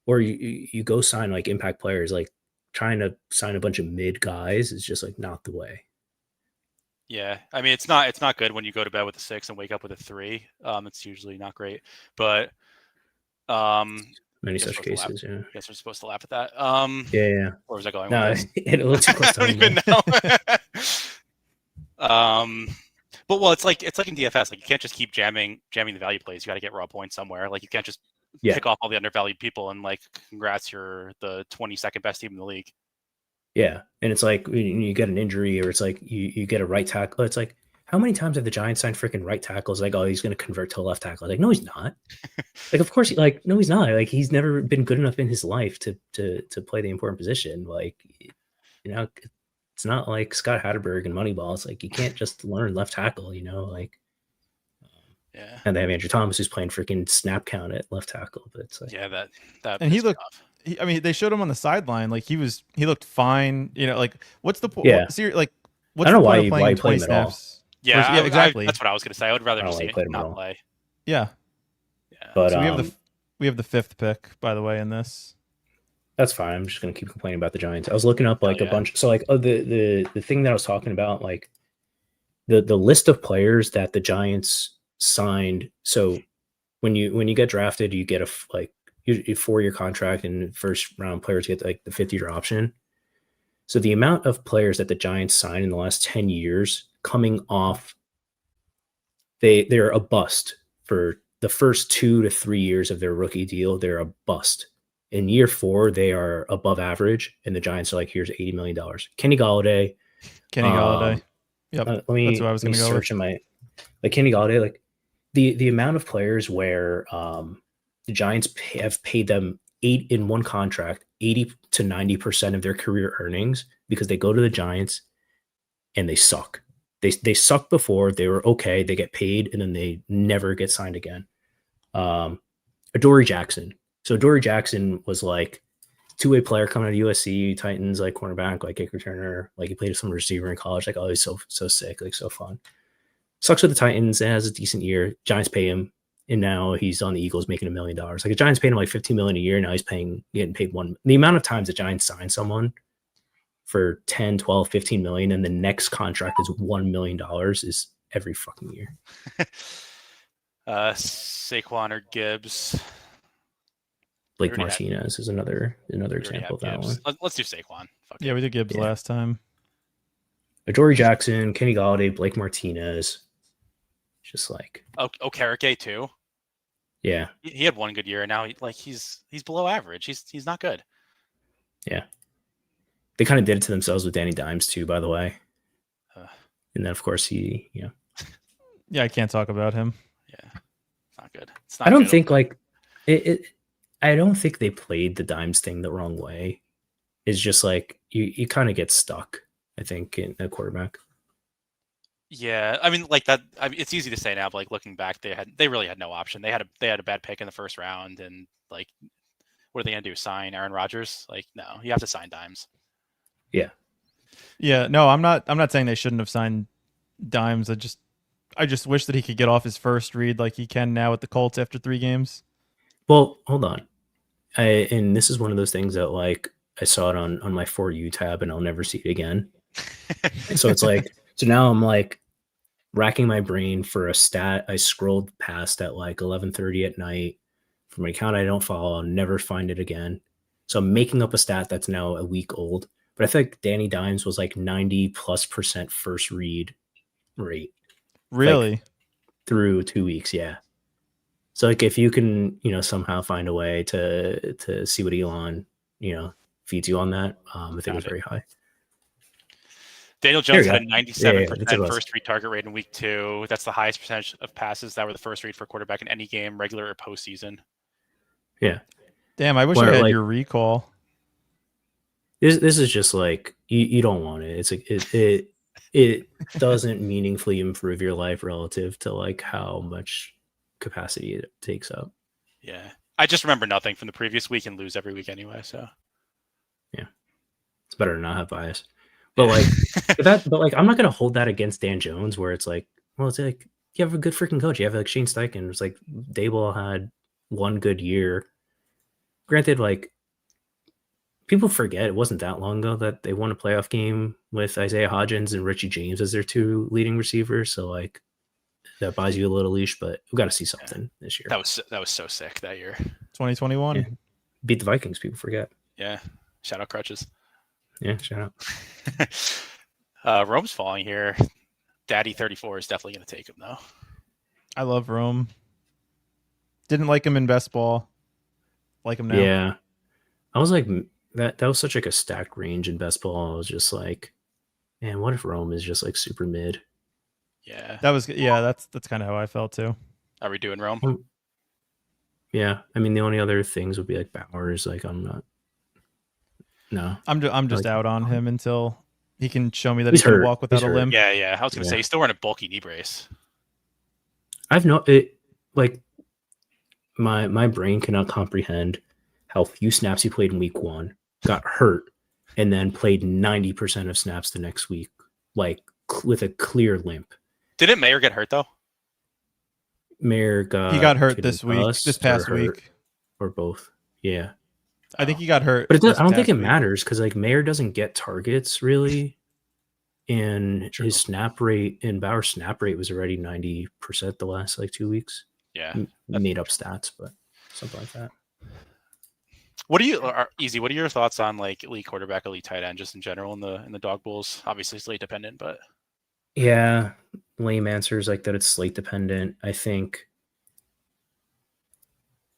or you go sign like impact players. Like trying to sign a bunch of mid guys is just like not the way. Yeah, I mean it's not good when you go to bed with a 6 and wake up with a 3. It's usually not great, but many such cases. Yeah, I guess we're supposed to laugh at that. Yeah. Where was I going? No, it looks I don't even know. But well, it's like in DFS, like you can't just keep jamming the value plays. You got to get raw points somewhere. Like you can't just pick off all the undervalued people and like, congrats, you're the 22nd best team in the league. Yeah, and it's like when you get an injury or it's like you get a right tackle. It's like, how many times have the Giants signed freaking right tackles? Like, oh, he's going to convert to a left tackle. Like, no, he's not. Like, of course, no, he's not. Like, he's never been good enough in his life to play the important position. Like, it's not like Scott Hatterberg and Moneyball. It's like you can't just learn left tackle. Like. Yeah. And they have Andrew Thomas who's playing freaking snap count at left tackle. But it's like, yeah, that and he looked. I mean, they showed him on the sideline. Like he looked fine. Like what's the point? Yeah. What's I don't know why you play him at all. Yeah, exactly. That's what I was going to say. I would rather just see him not play. Yeah. But so we have the 5th pick, by the way, in this. That's fine. I'm just going to keep complaining about the Giants. I was looking up like a bunch. So like the thing that I was talking about, like the list of players that the Giants signed. So when you get drafted, you get a 4-year contract, and first round players get like the 5th-year option. So the amount of players that the Giants signed in the last 10 years coming off, they're a bust for the first 2 to 3 years of their rookie deal. They're a bust. In year 4, they are above average, and the Giants are like, here's $80 million. Kenny Galladay. Yep. Let That's who I was me going to go search with. like Kenny Galladay, like the amount of players where the Giants have paid them in one contract 80 to 90% of their career earnings because they go to the Giants and they suck. They sucked before, they were okay, they get paid, and then they never get signed again. Adoree Jackson. So Adoree Jackson was like two-way player coming out of USC, Titans, like cornerback, like kick returner, like he played some receiver in college, like, oh, he's so sick, like so fun. Sucks with the Titans and has a decent year. Giants pay him, and now he's on the Eagles making $1 million. Like the Giants paid him like $15 million a year. Now he's getting paid $1 million. The amount of times the Giants sign someone for 10, 12, 15 million, and the next contract is $1 million is every fucking year. Saquon or Gibbs. Blake Martinez is another example of that Gibbs. one. Let's do Saquon. Fuck yeah, we did Gibbs last time. Adoree Jackson, Kenny Galladay, Blake Martinez. Just like Okereke too. Yeah, he had one good year, and now he's below average. He's not good. Yeah, they kind of did it to themselves with Danny Dimes too, by the way. And then of course yeah, I can't talk about him. Yeah, it's not good. It's not. I don't think like it. I don't think they played the Dimes thing the wrong way. It's just like you kind of get stuck, I think, in a quarterback. Yeah, I mean, like that. I mean, it's easy to say now, but like looking back, they really had no option. They had a bad pick in the first round, and like, what are they gonna do? Sign Aaron Rodgers? Like, no, you have to sign Dimes. Yeah. No, I'm not saying they shouldn't have signed Dimes. I just wish that he could get off his first read like he can now with the Colts after 3 games. Well, hold on. And this is one of those things that like I saw it on my For You tab and I'll never see it again. So it's like, so now I'm like racking my brain for a stat I scrolled past at like 11:30 at night from an account I don't follow. I'll never find it again. So I'm making up a stat that's now a week old. But I think Danny Dimes was like 90+% first read rate. Really? Like, through 2 weeks, yeah. So like if you can, somehow find a way to see what Elon, feeds you on that, I think it was very high. Daniel Jones had a 97% first read target rate in week 2. That's the highest percentage of passes that were the first read for a quarterback in any game, regular or postseason. Yeah. Damn, I wish I had your recall. This is just like you don't want it. It's like it doesn't meaningfully improve your life relative to like how much capacity it takes up. Yeah. I just remember nothing from the previous week and lose every week anyway, so yeah. It's better to not have bias. But like I'm not gonna hold that against Dan Jones where it's like, well, it's like you have a good freaking coach. You have like Shane Steichen. It's like Daboll had one good year. Granted, like people forget it wasn't that long ago that they won a playoff game with Isaiah Hodgins and Richie James as their 2 leading receivers. So like that buys you a little leash, but we got to see something this year. That was so sick that year. 2021. Yeah. Beat the Vikings. People forget. Yeah. Shout out Crutches. Yeah. Shout out. Rome's falling here. Daddy 34 is definitely going to take him though. I love Rome. Didn't like him in best ball. Like him now. Yeah. I was like, that was such like a stacked range in best ball. I was just like, man, what if Rome is just like super mid? Yeah. That's kind of how I felt too. Are we doing Rome? Yeah. I mean, the only other things would be like Bowers. Like I'm just out on him until he can show me that he can walk without a limp. Yeah. I was going to say he's still wearing a bulky knee brace. My brain cannot comprehend how few snaps he played in week 1, got hurt, and then played 90% of snaps the next week, like with a clear limp. Didn't Mayer get hurt though? Mayer got hurt this past week, or both. Yeah, I think he got hurt, but I don't think it matters because like Mayer doesn't get targets really, and his snap rate and Bauer's snap rate was already 90% the last like 2 weeks. Yeah, made up stats, but something like that. What are your thoughts on like elite quarterback, elite tight end, just in general in the dog bulls? Obviously, slate dependent, but yeah, lame answers like that. It's slate dependent. I think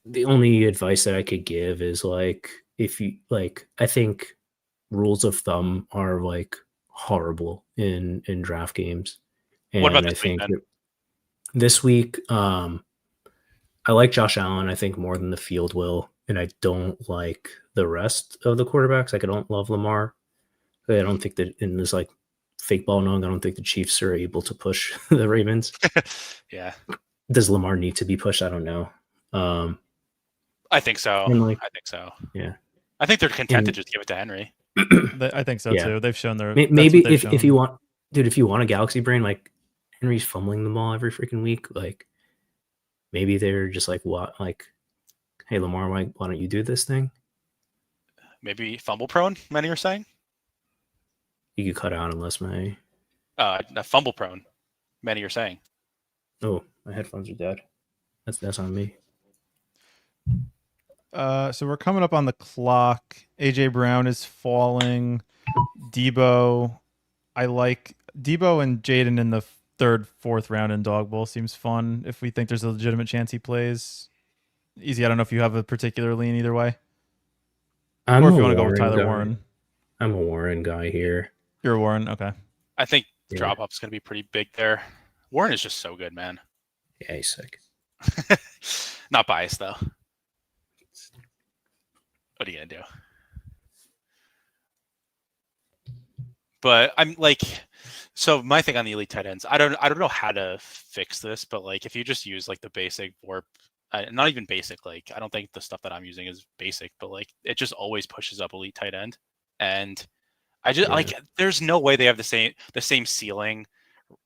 The only advice that I could give is like, if you like, I think rules of thumb are like horrible in draft games, What about and I this week think then? this week, I like Josh Allen, I think, more than the field will, and I don't like the rest of the quarterbacks. Like, I don't love Lamar. I don't think that in this like fake ball knowing, I don't think the Chiefs are able to push the Ravens. Yeah. Does Lamar need to be pushed? I don't know. I think so. Like, I think so. Yeah. I think they're content to just give it to Henry. I think so too. They've shown their maybe if you want, dude, if you want a galaxy brain, like Henry's fumbling the ball every freaking week, like maybe they're just like, what, like, hey Lamar, why don't you do this thing? Maybe fumble prone. Many are saying you could cut out unless my fumble prone. Many are saying. Oh, my headphones are dead. That's on me. So we're coming up on the clock. AJ Brown is falling. Debo, I like Debo and Jaden in the third, fourth round in Dog Bowl. Seems fun if we think there's a legitimate chance he plays. Easy. I don't know if you have a particular lean either way. Or if you want to go with Tyler Warren. I'm a Warren guy here. You're a Warren? Okay. I think drop up's going to be pretty big there. Warren is just so good, man. Yeah, he's sick. Not biased, though. What are you going to do? But I'm like, so my thing on the elite tight ends, I don't know how to fix this, but like if you just use like the basic warp, not even basic, like I don't think the stuff that I'm using is basic, but like it just always pushes up elite tight end. And I just like, there's no way they have the same ceiling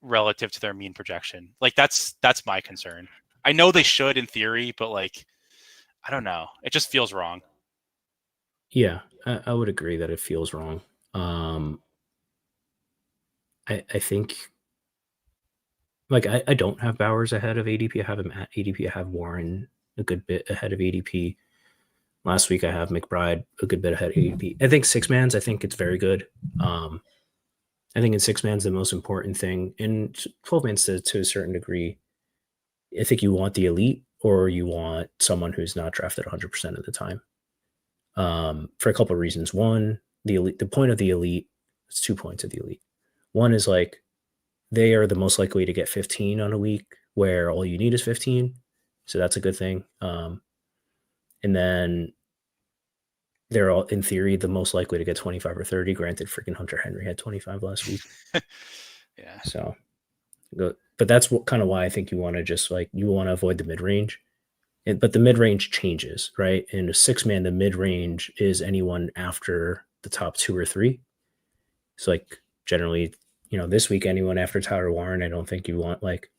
relative to their mean projection. Like that's my concern. I know they should in theory, but like, I don't know. It just feels wrong. Yeah, I would agree that it feels wrong. I think, like, I don't have Bowers ahead of ADP. I have him at ADP. I have Warren a good bit ahead of ADP. Last week, I have McBride a good bit ahead of ADP. I think six mans, I think it's very good. I think in six mans, the most important thing, in 12 mans to a certain degree, I think you want the elite or you want someone who's not drafted 100% of the time. For a couple of reasons. One, the elite, the point of the elite, it's 2 points of the elite. One is like they are the most likely to get 15 on a week where all you need is 15. So that's a good thing. And then they're all, in theory, the most likely to get 25 or 30. Granted, freaking Hunter Henry had 25 last week. Yeah. So, but that's kind of why I think you want to just like, you want to avoid the mid-range. But the mid-range changes, right? In a six-man, the mid-range is anyone after the top 2 or 3. So like generally, this week, anyone after Tyler Warren, I don't think you want. Like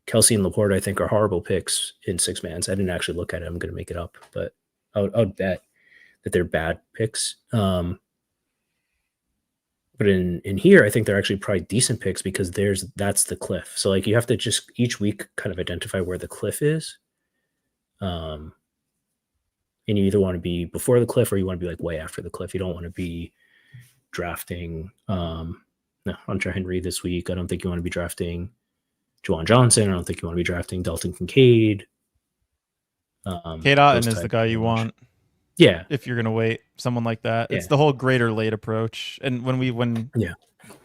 Kelsey and Laporte, I think are horrible picks in six mans. I didn't actually look at it. I'm going to make it up, but I would bet that they're bad picks. But in here, I think they're actually probably decent picks because that's the cliff. So like you have to just each week kind of identify where the cliff is. And you either want to be before the cliff or you want to be like way after the cliff. You don't want to be drafting Hunter Henry this week. I don't think you want to be drafting Juwan Johnson. I don't think you want to be drafting Dalton Kincaid. Cade Otton is the guy you want. Yeah. If you're going to wait, someone like that. It's the whole greater late approach. And when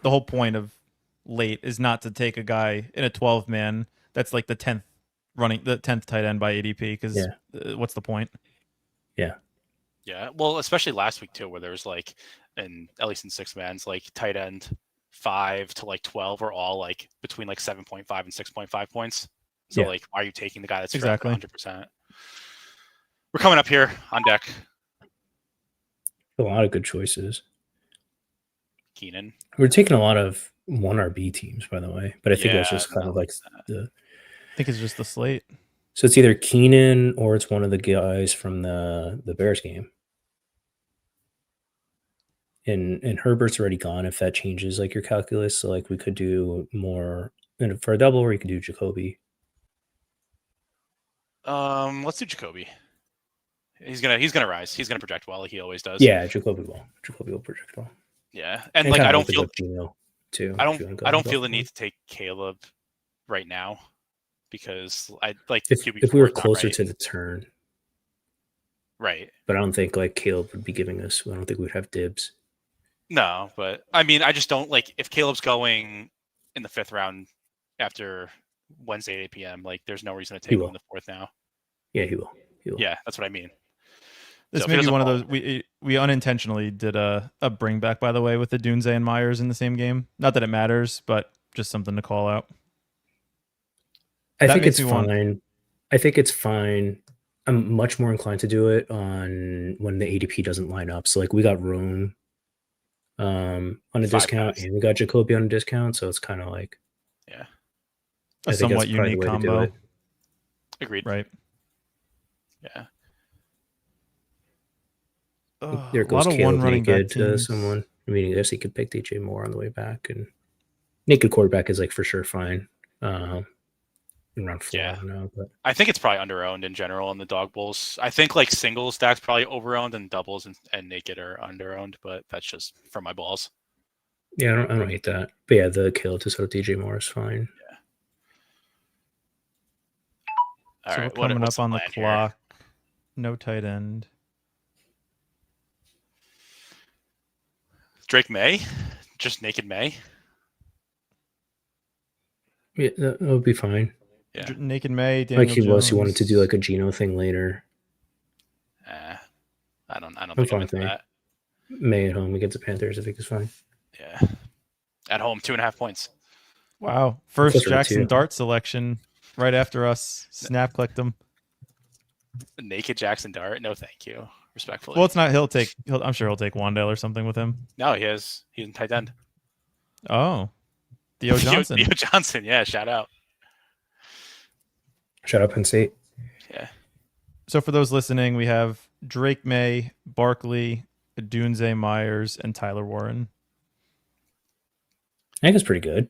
the whole point of late is not to take a guy in a 12-man that's like the 10th tight end by ADP because what's the point? Yeah. Yeah. Well, especially last week too, where there was like, at least in six mans, like tight end 5 to like 12 are all like between like 7.5 and 6.5 points. So like, why are you taking the guy that's exactly 100%? We're coming up here on deck. A lot of good choices. Keenan. We're taking a lot of 1RB teams, by the way, but I think that's just kind of like I think it's just the slate. So it's either Keenan or it's one of the guys from the Bears game. And Herbert's already gone if that changes like your calculus. So like we could do more for a double or you could do Jacoby. Let's do Jacoby. He's gonna rise. He's gonna project well like he always does. Yeah, Jacoby will project well. Yeah. And like I don't feel too. I don't feel the need to take Caleb right now because I like if we were closer to the turn. Right. But I don't think like Caleb would be giving us. I don't think we'd have dibs. No, but I mean, I just don't like if Caleb's going in the 5th round after Wednesday at 8 p.m. Like, there's no reason to take him in the 4th now. Yeah, he will. He will. Yeah, that's what I mean. This may be one of those we unintentionally did a bring back, by the way, with the Dunze and Myers in the same game. Not that it matters, but just something to call out. I think it's fine. I think it's fine. I'm much more inclined to do it on when the ADP doesn't line up. So like we got Roan on a discount, and we got Jacoby on a discount. So it's kind of like a somewhat unique combo. Agreed. Right. Yeah. There goes Caleb naked to someone. I mean, I guess he could pick DJ Moore on the way back, and naked quarterback is like for sure fine. In round 4, I don't know, but I think it's probably under-owned in general in the dog bowls. I think like single stacks probably over-owned, and doubles and naked are under-owned, but that's just from my balls. Yeah, I don't hate that. But yeah, the Caleb to sort of DJ Moore is fine. Yeah. All right, we're coming up on the clock. No tight end. Drake May, just naked May. Yeah, that would be fine. Yeah. Naked May, Daniel like he Jones. He wanted to do like a Geno thing later. I don't think I'm into that. May at home against the Panthers, I think is fine. Yeah. At home, 2.5 points. Wow. First Jackson Dart selection right after us. Snap clicked him. Naked Jackson Dart? No, thank you. Respectfully. Well, it's not. I'm sure he'll take Wandale or something with him. No, he's in tight end. Oh. Theo Johnson. Theo Johnson, yeah, shout out. Shout out Penn State. Yeah. So for those listening, we have Drake May, Barkley, Dunze Myers, and Tyler Warren. I think it's pretty good.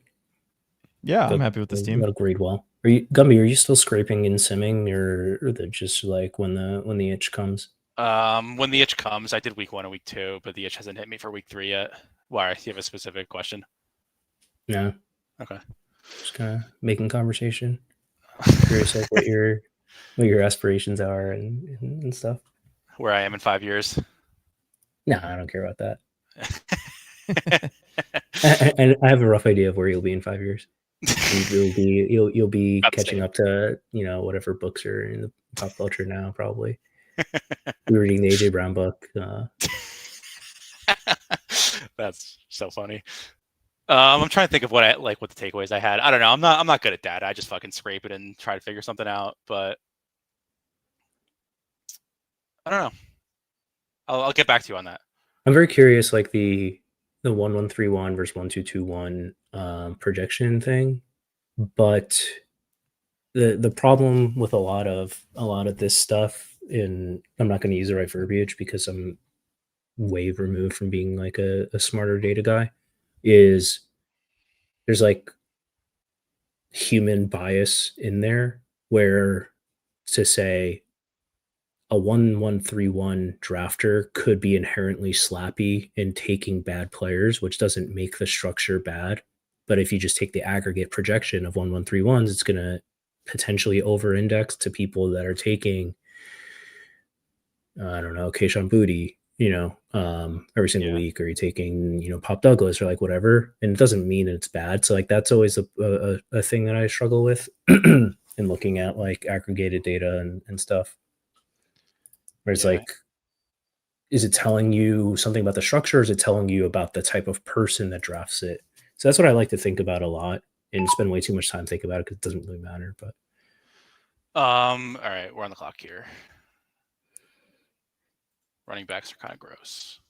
Yeah, I'm happy with this team. That'll grade well. Are you Gumby? Are you still scraping and simming, or just like when the itch comes? When the itch comes, I did week 1 and week 2, but the itch hasn't hit me for week 3 yet. Why? Do you have a specific question? No. Okay. Just kind of making conversation. Curious like what your aspirations are and stuff. Where I am in 5 years. No, I don't care about that. I have a rough idea of where you'll be in 5 years. You'll be catching up to whatever books are in the pop culture now. Probably. We're reading the AJ Brown book. That's so funny. I'm trying to think of what the takeaways I had. I don't know. I'm not good at that. I just fucking scrape it and try to figure something out. But I don't know. I'll get back to you on that. I'm very curious, like the 1-1-3-1 versus 1-2-2-1 projection thing. But the problem with a lot of this stuff, and I'm not going to use the right verbiage because I'm way removed from being like a smarter data guy, is there's like human bias in there where to say a 1-1-3-1 drafter could be inherently slappy in taking bad players, which doesn't make the structure bad. But if you just take the aggregate projection of 1-1-3-1s, it's going to potentially over-index to people that are taking, I don't know, Kayshon Boutte, every single week, or you're taking, Pop Douglas or like whatever. And it doesn't mean it's bad. So like, that's always a thing that I struggle with in looking at like aggregated data and stuff. Where it's like, is it telling you something about the structure? Or is it telling you about the type of person that drafts it? So that's what I like to think about a lot and spend way too much time thinking about it because it doesn't really matter. But all right, we're on the clock here. Running backs are kind of gross.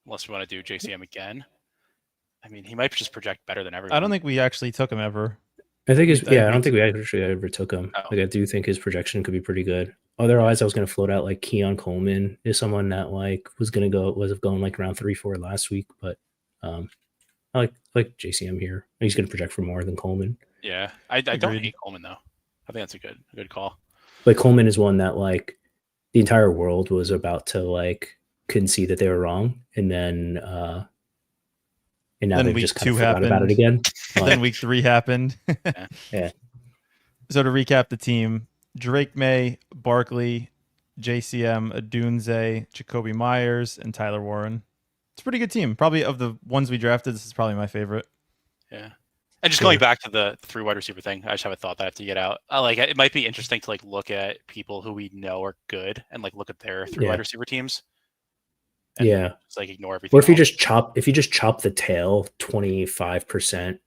Unless we want to do JCM again. I mean, he might just project better than everyone. I don't think we actually took him ever. I think I don't think we actually ever took him. Oh. Like I do think his projection could be pretty good. Otherwise, I was going to float out like Keon Coleman is someone that like was going like around 3-4 last week, but I like JCM here. He's going to project for more than Coleman. Yeah, I don't hate Coleman though. I think that's a good call. But Coleman is one that like the entire world was about to like concede that they were wrong, and then now they've just kind of forgot about it again. Then week 3 happened. Yeah. So to recap the team: Drake May, Barkley, JCM, Adunze, Jacoby Myers, and Tyler Warren. It's a pretty good team. Probably of the ones we drafted, this is probably my favorite. Yeah. And just going back to the 3 wide receiver thing, I just have a thought that I have to get out. Like, it might be interesting to like look at people who we know are good and like look at their 3 wide receiver teams. And just like ignore everything. Or if you just chop the tail 25%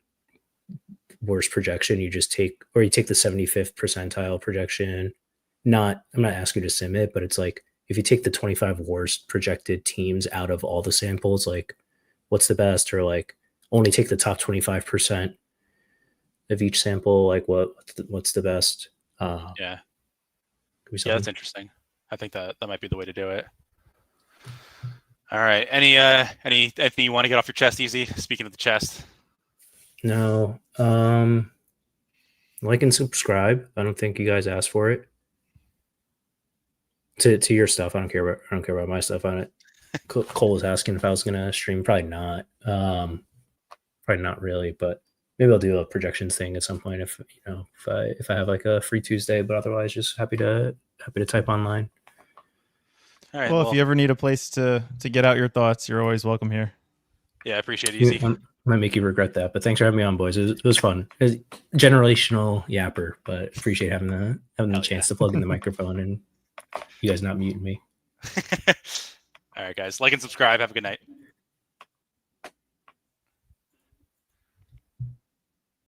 worst projection, you take the 75th percentile projection. I'm not asking you to sim it, but it's like if you take the 25 worst projected teams out of all the samples, like what's the best, or like only take the top 25% of each sample, like what's the best? Yeah, that's interesting. I think that might be the way to do it. All right. Anything you want to get off your chest, Easy? Speaking of the chest. No. Like and subscribe. I don't think you guys asked for it. To your stuff. I don't care about my stuff on it. Cole was asking if I was gonna stream. Probably not. Probably not really, but maybe I'll do a projections thing at some point if I have like a free Tuesday, but otherwise just happy to type online. All right, well, if you ever need a place to get out your thoughts, you're always welcome here. Yeah, I appreciate it, Easy. I might make you regret that, but thanks for having me on, boys. It was fun. It was generational yapper, but appreciate having the chance to plug in the microphone and you guys not muting me. All right, guys. Like and subscribe. Have a good night.